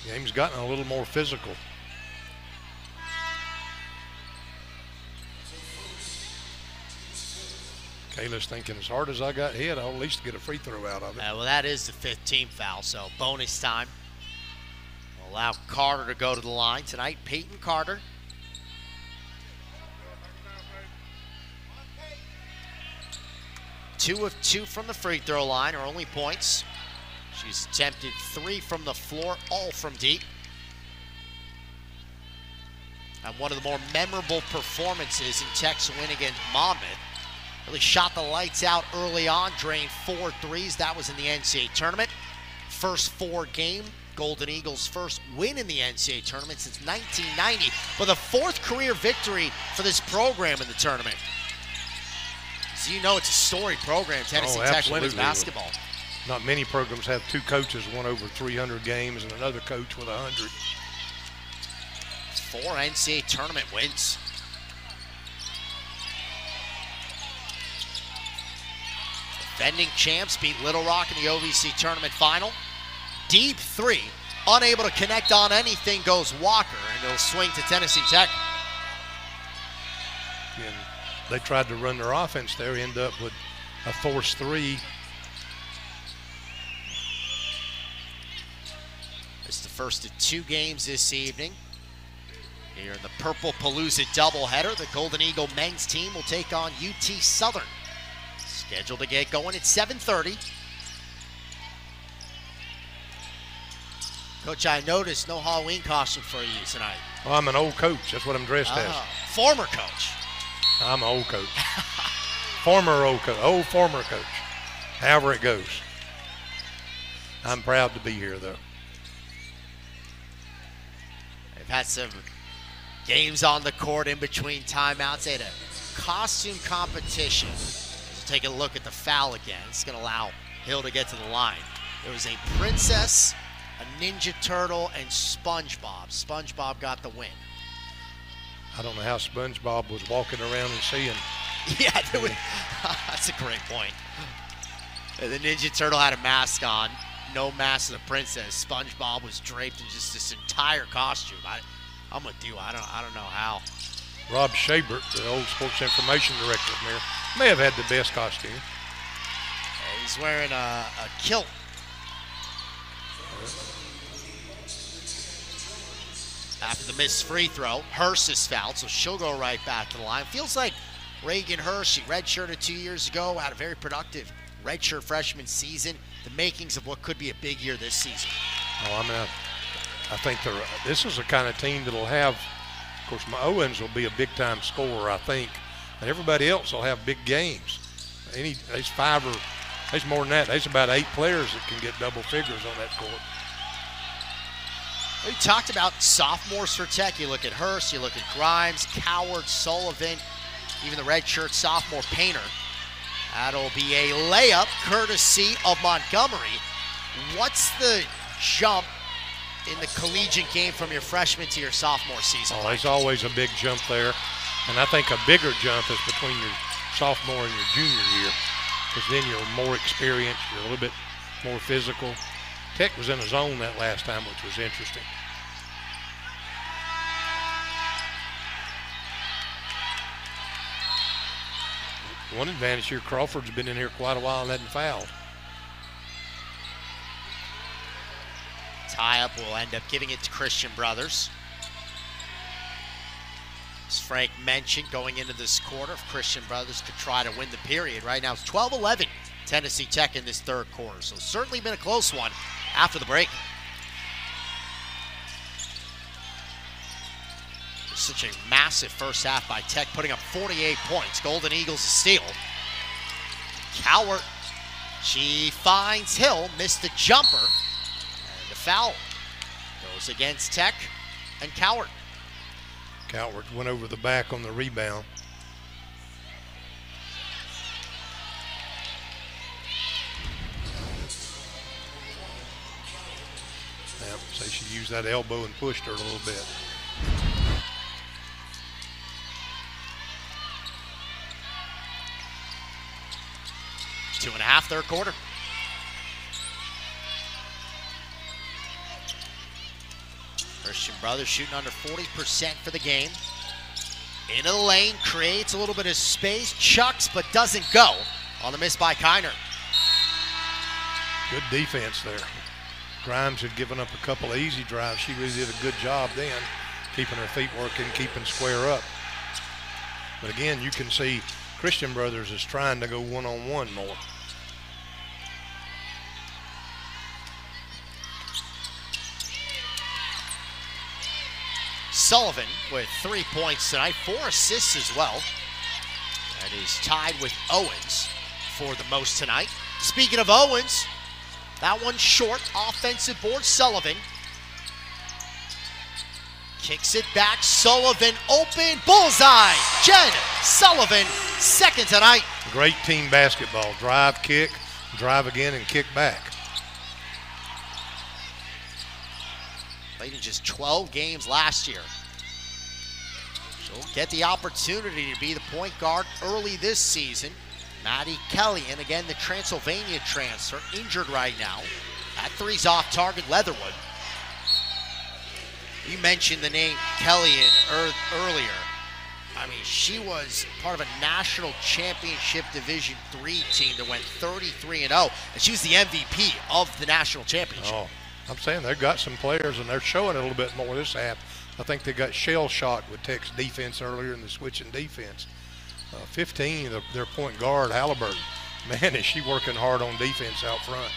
Game's gotten a little more physical. Kayla's thinking, as hard as I got hit, I'll at least get a free throw out of it. Well, that is the 5th team foul, so bonus time. We'll allow Carter to go to the line tonight. Peyton Carter. Two of 2 from the free throw line, her only points. She's attempted 3 from the floor, all from deep. And one of the more memorable performances in Tech's win against Monmouth. Really shot the lights out early on, drained 4 threes. That was in the NCAA tournament. First 4 game, Golden Eagles' first win in the NCAA tournament since 1990, but the 4th career victory for this program in the tournament. As you know, it's a storied program, Tennessee Tech women's basketball. Not many programs have 2 coaches, one over 300 games and another coach with 100. 4 NCAA tournament wins. Defending champs beat Little Rock in the OVC tournament final. Deep 3, unable to connect on anything, goes Walker, and it'll swing to Tennessee Tech. And they tried to run their offense there, end up with a forced 3. It's the first of 2 games this evening. Here in the Purple Palooza doubleheader, the Golden Eagle men's team will take on UT Southern. Scheduled to get going at 7:30. Coach, I noticed no Halloween costume for you tonight. Well, I'm an old coach. That's what I'm dressed as. Former coach. I'm an old coach. Former old coach. Old former coach. However it goes. I'm proud to be here, though. They've had some games on the court in between timeouts. They had a costume competition. Take a look at the foul again. It's going to allow Hill to get to the line. There was a princess, a Ninja Turtle, and SpongeBob. SpongeBob got the win. I don't know how SpongeBob was walking around and seeing. Yeah, that's a great point. The Ninja Turtle had a mask on. No mask of the princess. SpongeBob was draped in just this entire costume. I'm with you. I don't know how. Rob Shabert, the old sports information director from here, may have had the best costume. Yeah, he's wearing a kilt. After the missed free throw, Hurst is fouled, so she'll go right back to the line. Feels like Reagan Hurst, she redshirted 2 years ago, had a very productive redshirt freshman season. The makings of what could be a big year this season. Oh, I mean, I think this is the kind of team that'll have. Of course, Owens will be a big-time scorer, I think, and everybody else will have big games. There's 5 or there's more than that. There's about 8 players that can get double figures on that court. We talked about sophomores for Tech. You look at Hurst, you look at Grimes, Coward, Sullivan, even the redshirt sophomore Painter. That'll be a layup courtesy of Montgomery. What's the jump in the collegiate game from your freshman to your sophomore season? Oh, there's always a big jump there. And I think a bigger jump is between your sophomore and your junior year, because then you're more experienced, you're a little bit more physical. Tech was in a zone that last time, which was interesting. One advantage here, Crawford's been in here quite a while and hadn't fouled. Tie-up will end up giving it to Christian Brothers. As Frank mentioned, going into this quarter, if Christian Brothers could try to win the period. Right now it's 12-11 Tennessee Tech in this 3rd quarter, so certainly been a close one after the break. Such a massive first half by Tech, putting up 48 points. Golden Eagles a steal. Cowart, she finds Hill, missed the jumper, and the foul goes against Tech and Cowart. Cowart went over the back on the rebound. Yeah, so she used that elbow and pushed her a little bit. Two and a half, 3rd quarter. Christian Brothers shooting under 40% for the game. Into the lane, creates a little bit of space, chucks, but doesn't go on the miss by Kiner. Good defense there. Grimes had given up a couple of easy drives. She really did a good job then, keeping her feet working, keeping square up. But again, you can see Christian Brothers is trying to go one-on-one more. Sullivan with 3 points tonight, 4 assists as well. That is tied with Owens for the most tonight. Speaking of Owens, that one short, offensive board, Sullivan. Kicks it back, Sullivan open, bullseye! Jen Sullivan, second tonight. Great team basketball, drive, kick, drive again, and kick back. Played in just 12 games last year. She'll get the opportunity to be the point guard early this season. Maddie Kelly, and again the Transylvania transfer, injured right now. That three's off target, Leatherwood. You mentioned the name Kellyan earlier. I mean, she was part of a national championship Division III team that went 33-0, and she was the MVP of the national championship. Oh, I'm saying they've got some players, and they're showing it a little bit more this half. I think they got shell shocked with Tech's defense earlier in the switching defense. 15, their point guard, Halliburton. Man, is she working hard on defense out front.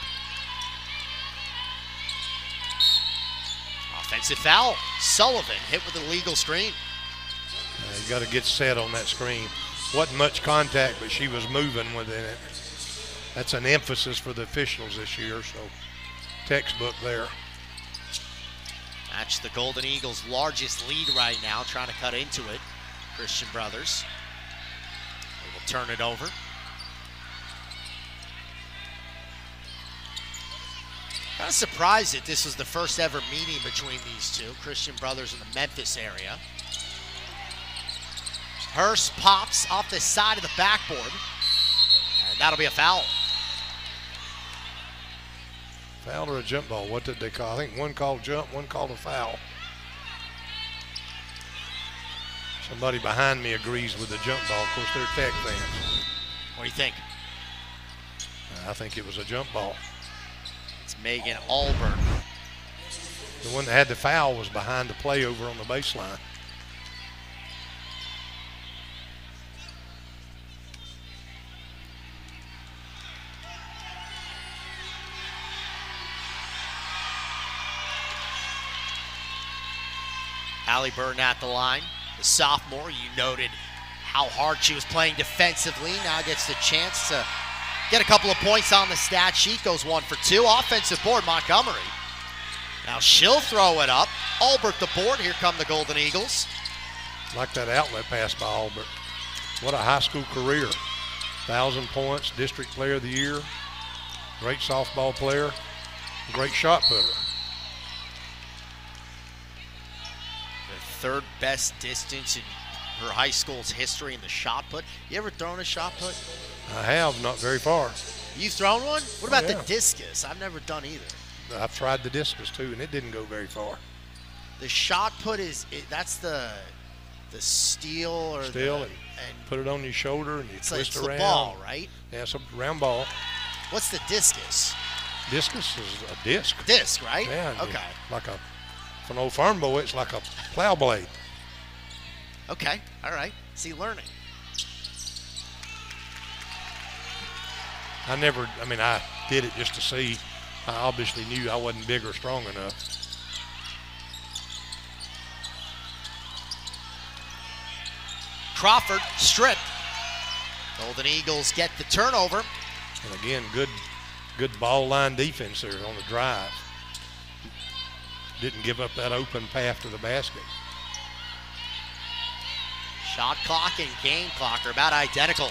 Offensive foul. Sullivan hit with a legal screen. You got to get set on that screen. Wasn't much contact, but she was moving within it. That's an emphasis for the officials this year, so textbook there. That's the Golden Eagles' largest lead right now, trying to cut into it. Christian Brothers. They will turn it over. Kind of surprised that this was the first ever meeting between these two, Christian Brothers in the Memphis area. Hurst pops off the side of the backboard, and that'll be a foul. Foul or a jump ball? What did they call? I think one called jump, one called a foul. Somebody behind me agrees with the jump ball. Of course, they're Tech fans. What do you think? I think it was a jump ball. It's Megan Alburn. The one that had the foul was behind the play over on the baseline. Allie Burton at the line. The sophomore, you noted how hard she was playing defensively. Now gets the chance to get a couple of points on the stat sheet. Goes 1 for 2. Offensive board, Montgomery. Now she'll throw it up. Albert the board. Here come the Golden Eagles. Like that outlet pass by Albert. What a high school career. 1,000 points, district player of the year. Great softball player. Great shot putter. Third best distance in her high school's history in the shot put. You ever thrown a shot put? I have, not very far. You've thrown one? What about yeah. the discus? I've never done either. I've tried the discus too, and it didn't go very far. The shot put that's the steel or and put it on your shoulder and you twist it's around. The ball, right? Yeah, it's a round ball. What's the discus? Discus is a disc. Disc, right? Yeah. Okay. Like for an old farm boy, it's like a plow blade. Okay, all right. See, learning. I did it just to see. I obviously knew I wasn't big or strong enough. Crawford stripped. Golden Eagles get the turnover. And again, good ball line defense there on the drive. Didn't give up that open path to the basket. Shot clock and game clock are about identical.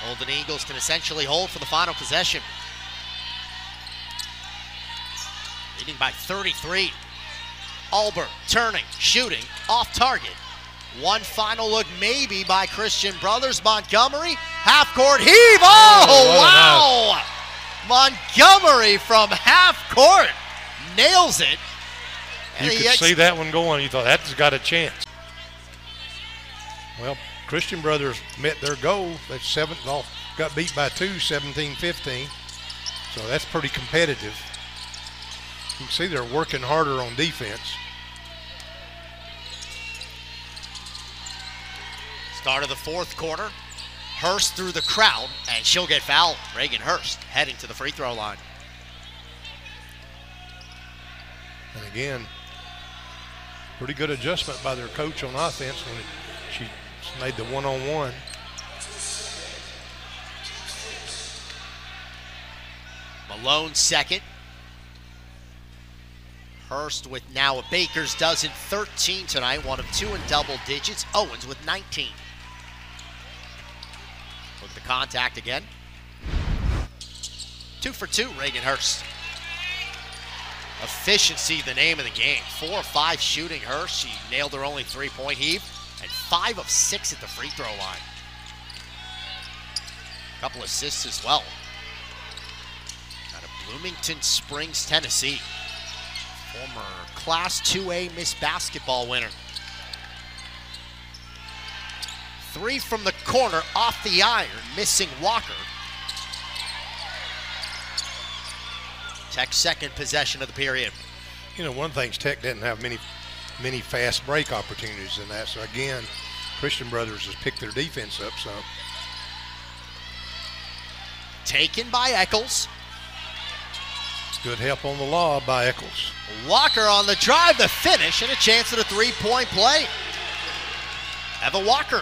Golden Eagles can essentially hold for the final possession. Leading by 33. Albert turning, shooting, off target. One final look maybe by Christian Brothers. Montgomery, half court heave. Oh, wow! Montgomery from half court nails it. You could see that one going. You thought that's got a chance. Well, Christian Brothers met their goal. That's got beat by 2, 17-15. So that's pretty competitive. You can see they're working harder on defense. Start of the fourth quarter. Hurst through the crowd, and she'll get fouled. Reagan Hurst heading to the free throw line. And again, pretty good adjustment by their coach on offense when she made the one-on-one. Malone second. Hurst with now a baker's dozen, 13 tonight, one of 2 in double digits. Owens with 19. Look at the contact again. 2 for 2, Reagan Hurst. Efficiency, the name of the game. 4 of 5 shooting Hurst. She nailed her only 3-point heave, and 5 of 6 at the free throw line. A couple assists as well. Out of Bloomington Springs, Tennessee. Former Class 2A Miss Basketball winner. 3 from the corner, off the iron, missing Walker. Tech's second possession of the period. You know, one thing, Tech didn't have many fast break opportunities in that. So again, Christian Brothers has picked their defense up some. Taken by Eccles. Good help on the lob by Eccles. Walker on the drive, the finish, and a chance at a 3-point play. Eva Walker.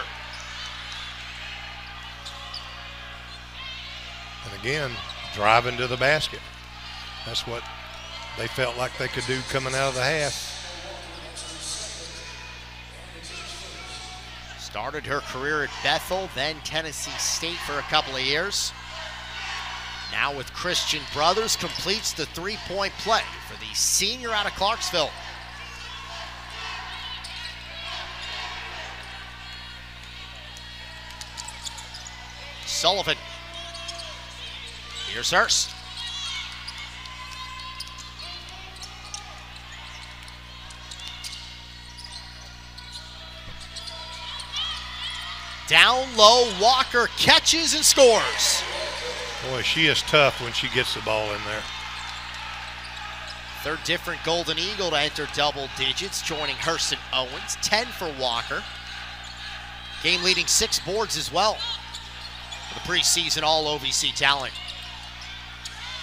And again, driving to the basket. That's what they felt like they could do coming out of the half. Started her career at Bethel, then Tennessee State for a couple of years. Now with Christian Brothers, completes the 3-point play for the senior out of Clarksville. Sullivan. Here's Hurst. Down low, Walker catches and scores. Boy, she is tough when she gets the ball in there. Third different Golden Eagle to enter double digits, joining Hurst and Owens. 10 for Walker. Game leading 6 boards as well for the preseason All-OVC talent.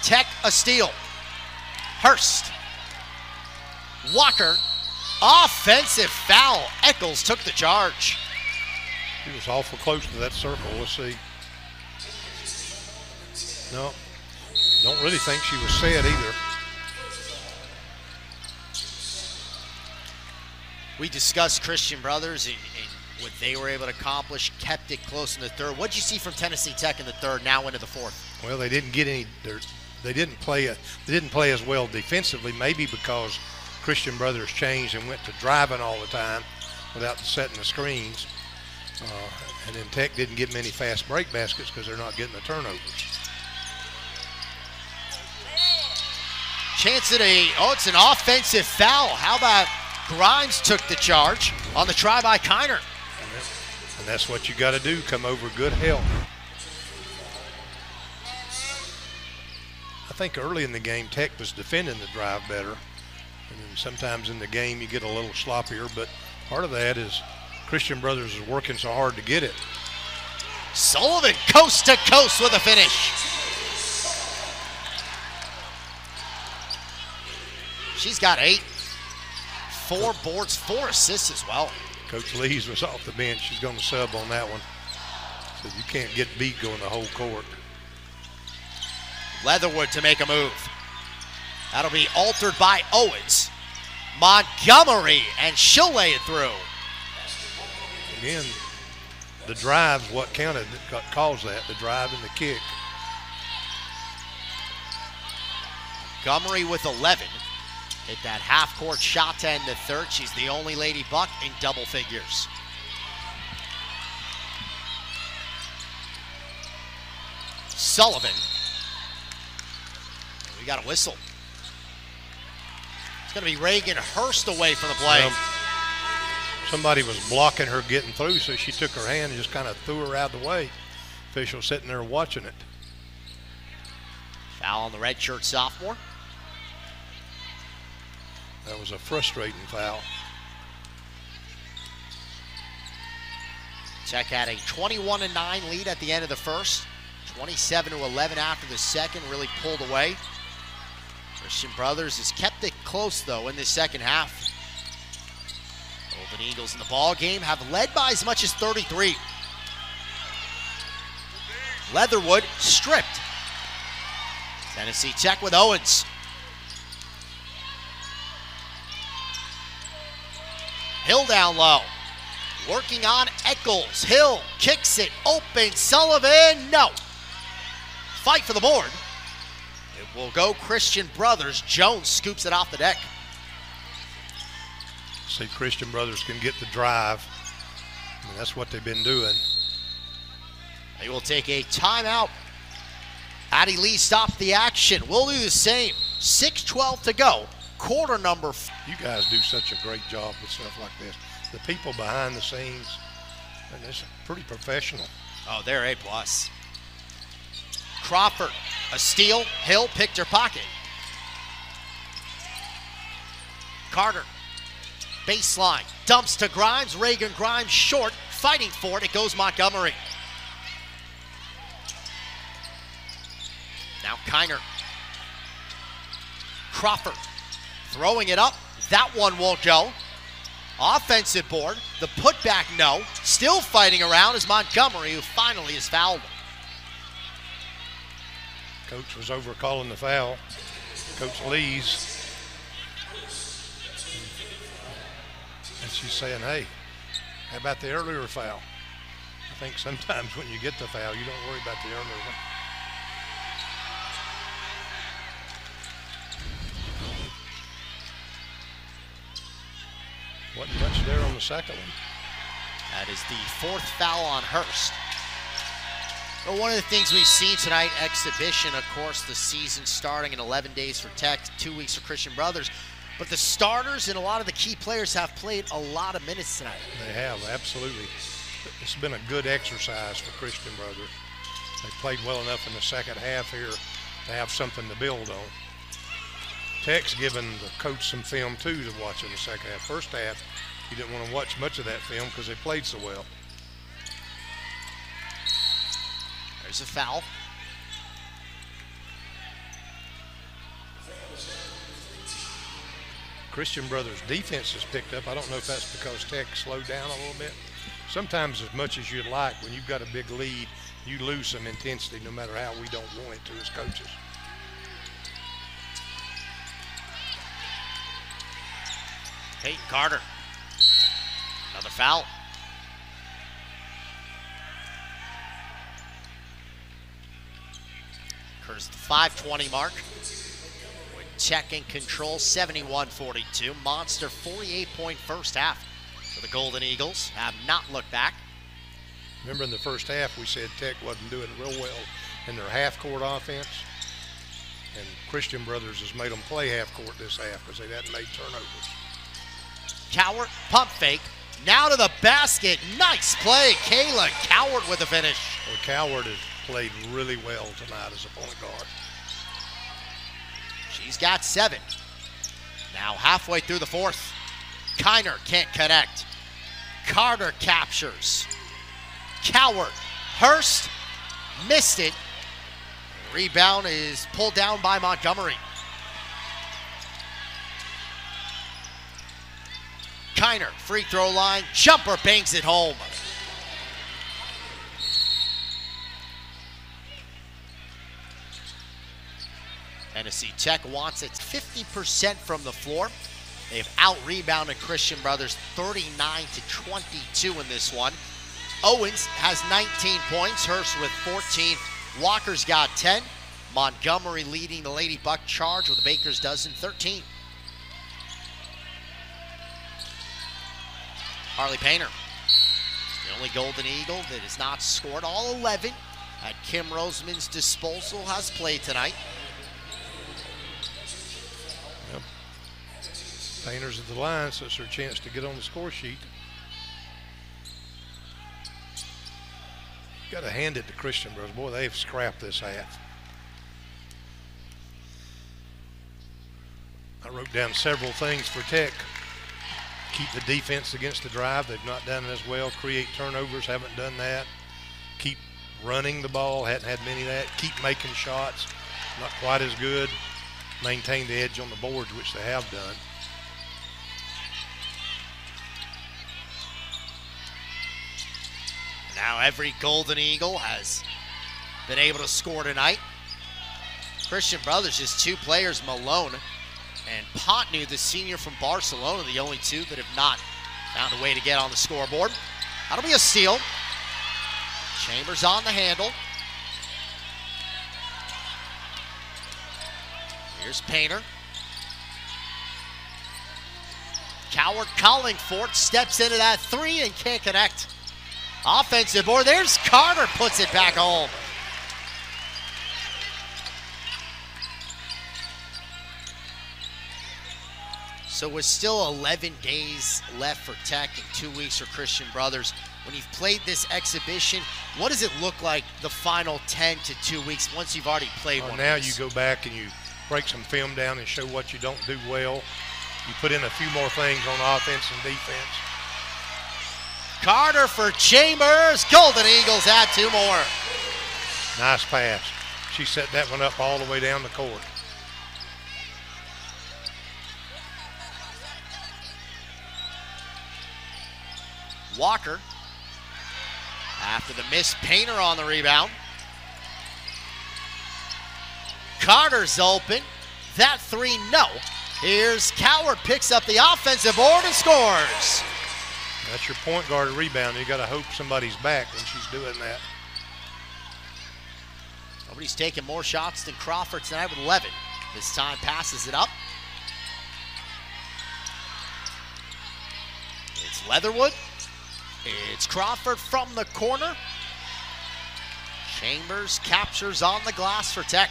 Tech a steal. Hurst. Walker. Offensive foul. Eccles took the charge. He was awful close to that circle. Let's see. No, don't really think she was set either. We discussed Christian Brothers and what they were able to accomplish, kept it close in the third. What did you see from Tennessee Tech in the third, now into the fourth? Well, they didn't get any. They didn't play as well defensively, maybe because Christian Brothers changed and went to driving all the time without setting the screens. And then Tech didn't get many fast break baskets because they're not getting the turnovers. Chance at it's an offensive foul. How about Grimes took the charge on the try by Kiner? And that's what you got to do, come over good help. I think early in the game, Tech was defending the drive better. And then sometimes in the game you get a little sloppier, but part of that is Christian Brothers is working so hard to get it. Sullivan coast to coast with a finish. She's got 8, 4 boards, 4 assists as well. Coach Lees was off the bench. She's going to sub on that one. Said you can't get beat going the whole court. Leatherwood to make a move. That'll be altered by Owens. Montgomery, and she'll lay it through. Again, the drive's what caused that, the drive and the kick. Montgomery with 11. Hit that half-court shot to end the third. She's the only Lady Buck in double figures. Sullivan. We got a whistle. It's going to be Reagan Hurst away from the play. Well, Somebody was blocking her getting through, so she took her hand and just kind of threw her out of the way. Official sitting there watching it. Foul on the redshirt sophomore. That was a frustrating foul. Tech had a 21-9 lead at the end of the first. 27-11 after the second, really pulled away. Christian Brothers has kept it close though in the second half. Golden Eagles in the ball game have led by as much as 33. Leatherwood stripped. Tennessee Tech with Owens. Hill down low. Working on Eccles. Hill kicks it open. Sullivan, no. Fight for the board. It will go Christian Brothers. Jones scoops it off the deck. See, Christian Brothers can get the drive. I mean, that's what they've been doing. They will take a timeout. Addie Lee stopped the action. We'll do the same. 6:12 to go. Quarter number. You guys do such a great job with stuff like this. The people behind the scenes, and it's pretty professional. Oh, they're A+. Crawford, a steal. Hill picked her pocket. Carter, baseline, dumps to Grimes. Reagan Grimes short, fighting for it. It goes Montgomery. Now Kiner. Crawford throwing it up. That one won't go. Offensive board. The putback, no. Still fighting around is Montgomery, who finally is fouled. Coach was over calling the foul. Coach Lee's. And she's saying, hey, how about the earlier foul? I think sometimes when you get the foul, you don't worry about the earlier one. Wasn't much there on the second one. That is the fourth foul on Hurst. But one of the things we've seen tonight, exhibition, of course, the season starting in 11 days for Tech, 2 weeks for Christian Brothers. But the starters and a lot of the key players have played a lot of minutes tonight. They have, absolutely. It's been a good exercise for Christian Brothers. They played well enough in the second half here to have something to build on. Tech's given the coach some film too to watch in the second half. First half, he didn't want to watch much of that film because they played so well. There's a foul. Christian Brothers' defense has picked up. I don't know if that's because Tech slowed down a little bit. Sometimes as much as you'd like, when you've got a big lead, you lose some intensity no matter how we don't want it to as coaches. Peyton Carter. Another foul. Occurs the 5:20 mark. With Tech in control, 71-42. Monster 48-point first half for the Golden Eagles. Have not looked back. Remember in the first half we said Tech wasn't doing real well in their half-court offense. And Christian Brothers has made them play half-court this half because they hadn't made turnovers. Coward, pump fake, now to the basket. Nice play, Kayla Coward with the finish. Well, Coward has played really well tonight as a point guard. She's got 7. Now halfway through the fourth. Kiner can't connect. Carter captures. Coward, Hurst missed it. Rebound is pulled down by Montgomery. Kiner, free throw line, jumper bangs it home. Tennessee Tech wants it 50% from the floor. They've out-rebounded Christian Brothers 39-22 in this one. Owens has 19 points, Hurst with 14. Walker's got 10. Montgomery leading the Lady Buck charge with the Baker's dozen, 13. Harley Painter, the only Golden Eagle that has not scored. All 11 at Kim Roseman's disposal has played tonight. Yep. Painter's at the line, so it's her chance to get on the score sheet. got to hand it to Christian Brothers. Boy, they've scrapped this half. I wrote down several things for Tech. Keep the defense against the drive. They've not done it as well. Create turnovers, haven't done that. Keep running the ball, hadn't had many of that. Keep making shots, not quite as good. Maintain the edge on the boards, which they have done. Now every Golden Eagle has been able to score tonight. Christian Brothers, just two players, Malone and Potnu, the senior from Barcelona, the only two that have not found a way to get on the scoreboard. That'll be a steal. Chambers on the handle. Here's Painter. Coward Collingford steps into that three and can't connect. Offensive board, there's Carter, puts it back home. So with still 11 days left for Tech and 2 weeks for Christian Brothers, when you've played this exhibition, what does it look like the final 10 to 2 weeks once you've already played one? Now you go back and you break some film down and show what you don't do well. You put in a few more things on offense and defense. Carter for Chambers. Golden Eagles add 2 more. Nice pass. She set that one up all the way down the court. Walker, after the missed, Painter on the rebound. Carter's open. That three, no. Here's Coward, picks up the offensive board and scores. That's your point guard rebound. You got to hope somebody's back when she's doing that. Nobody's taking more shots than Crawford tonight with 11. This time passes it up. It's Leatherwood. It's Crawford from the corner. Chambers captures on the glass for Tech.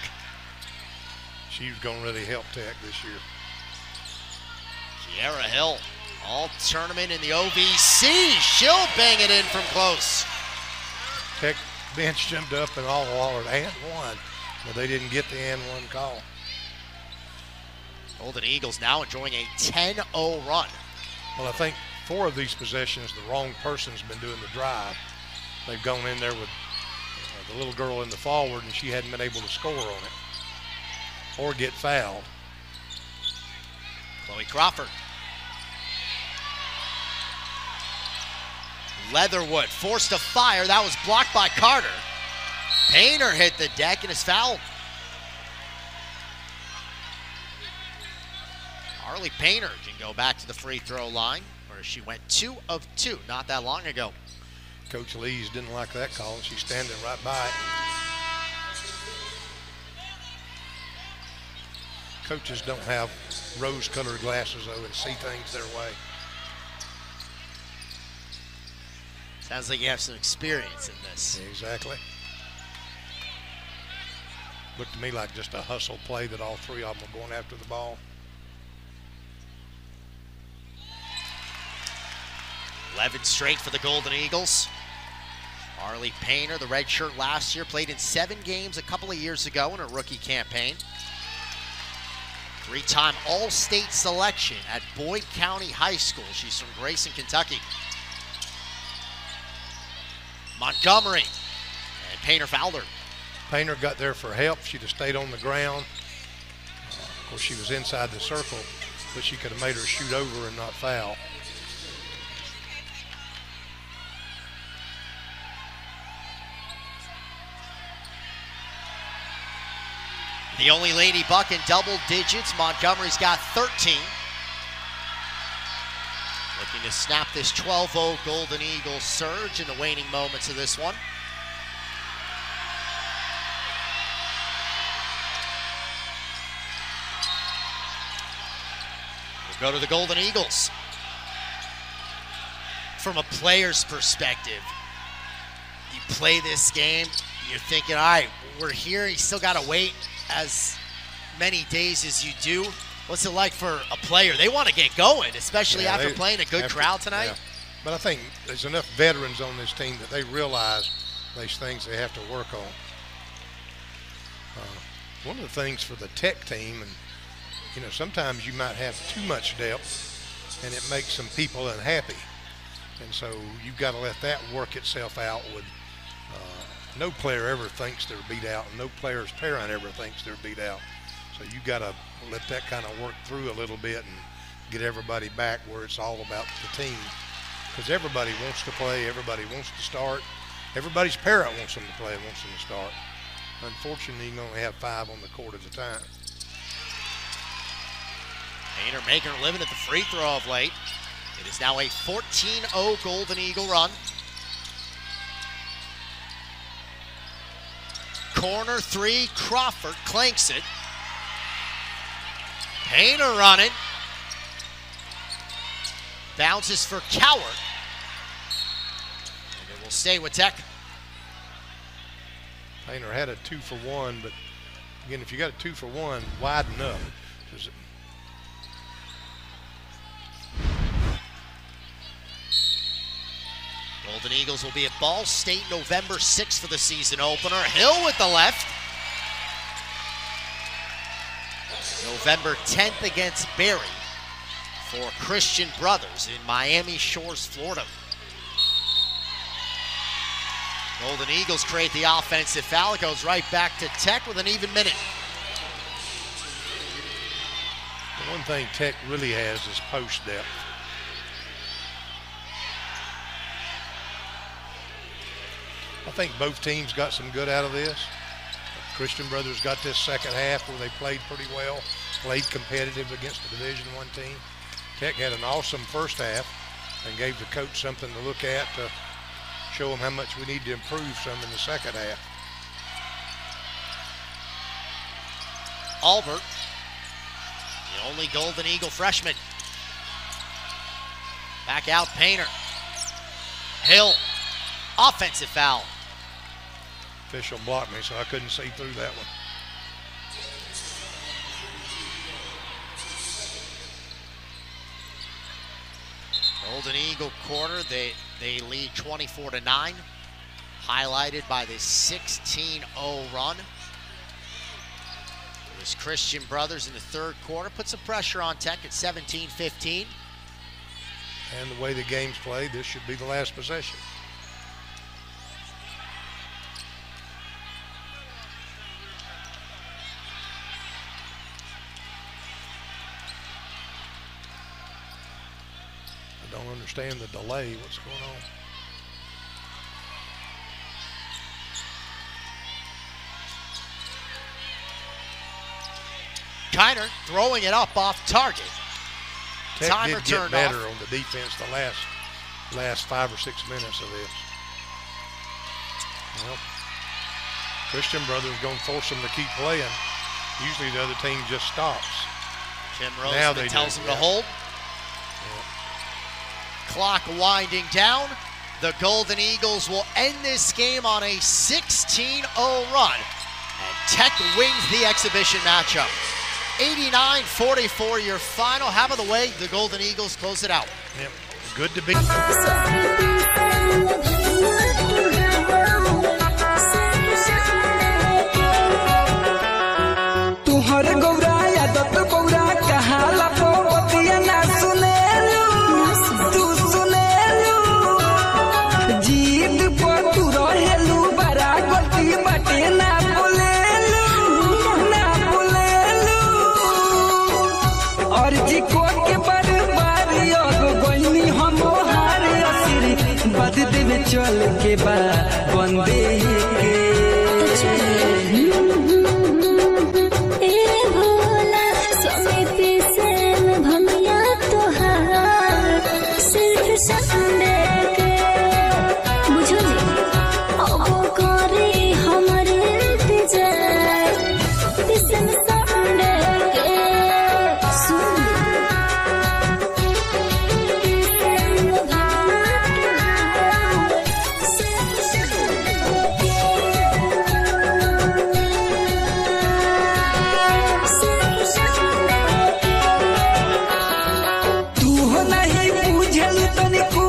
She's going to really help Tech this year. Kiera Hill, all tournament in the OVC. She'll bang it in from close. Tech bench jumped up and all hollered and one, but they didn't get the and one call. Golden Eagles now enjoying a 10-0 run. Well, I think 4 of these possessions, the wrong person's been doing the drive. They've gone in there with the little girl in the forward, and she hadn't been able to score on it or get fouled. Chloe Crawford. Leatherwood forced to fire. That was blocked by Carter. Painter hit the deck and is fouled. Harley Painter can go back to the free throw line, where she went 2 of 2 not that long ago. Coach Lees didn't like that call, and she's standing right by it. Coaches don't have rose-colored glasses, though, and see things their way. Sounds like you have some experience in this. Exactly. Looked to me like just a hustle play that all 3 of them were going after the ball. 11 straight for the Golden Eagles. Harley Painter, the red shirt last year, played in 7 games a couple of years ago in a rookie campaign. 3-time All-State selection at Boyd County High School. She's from Grayson, Kentucky. Montgomery, and Painter fouled her. Painter got there for help. She'd have stayed on the ground. Of course, she was inside the circle, but she could have made her shoot over and not foul. The only Lady Buck in double digits. Montgomery's got 13. Looking to snap this 12-0 Golden Eagles surge in the waning moments of this one. We'll go to the Golden Eagles. From a player's perspective, you play this game, you're thinking, all right, we're here, you still got to wait as many days as you do. What's it like for a player? They want to get going, especially after playing a good crowd tonight. Yeah. But I think there's enough veterans on this team that they realize There's things they have to work on. One of the things for the Tech team, and you know, sometimes you might have too much depth and it makes some people unhappy. And so you've got to let that work itself out with no player ever thinks they're beat out, and no player's parent ever thinks they're beat out. So you've got to let that kind of work through a little bit and get everybody back where it's all about the team. Because everybody wants to play, everybody wants to start. Everybody's parent wants them to play and wants them to start. Unfortunately, you can only have 5 on the court at a time. Painter making her living at the free throw of late. It is now a 14-0 Golden Eagle run. Corner 3, Crawford clanks it. Painter running. Bounces for Coward. And it will stay with Tech. Painter had a 2-for-1, but again, if you got a 2-for-1, widen up. Golden Eagles will be at Ball State November 6th for the season opener. Hill with the left. November 10th against Berry for Christian Brothers in Miami Shores, Florida. Golden Eagles create the offensive foul. It goes right back to Tech with an even minute. The one thing Tech really has is post depth. I think both teams got some good out of this. Christian Brothers got this second half where they played pretty well, played competitive against the Division I team. Tech had an awesome first half and gave the coach something to look at to show them how much we need to improve some in the second half. Albert, the only Golden Eagle freshman. Back out Painter. Hill, offensive foul. Official blocked me, so I couldn't see through that one. Golden Eagle quarter, they lead 24-9, highlighted by this 16-0 run. It was Christian Brothers in the third quarter, put some pressure on Tech at 17-15. And the way the game's played, this should be the last possession. I don't understand the delay. What's going on? Kiner throwing it up off target. Tech Timer did get turned better off. on the defense the last 5 or 6 minutes of this. Well, Christian Brothers going to force them to keep playing. Usually the other team just stops. Jim Roseman tells them to hold. Clock winding down. The Golden Eagles will end this game on a 16-0 run. And Tech wins the exhibition matchup. 89-44 your final. How about the way the Golden Eagles close it out? Yep. Good to be. चल के बा बंदे के ए भोला समिति से भमिया तोहार सिर्फ Sunday के बुझो जी अब करे हमारे इंतजार किसन संडे के सुन तू नहीं बुझल तनिको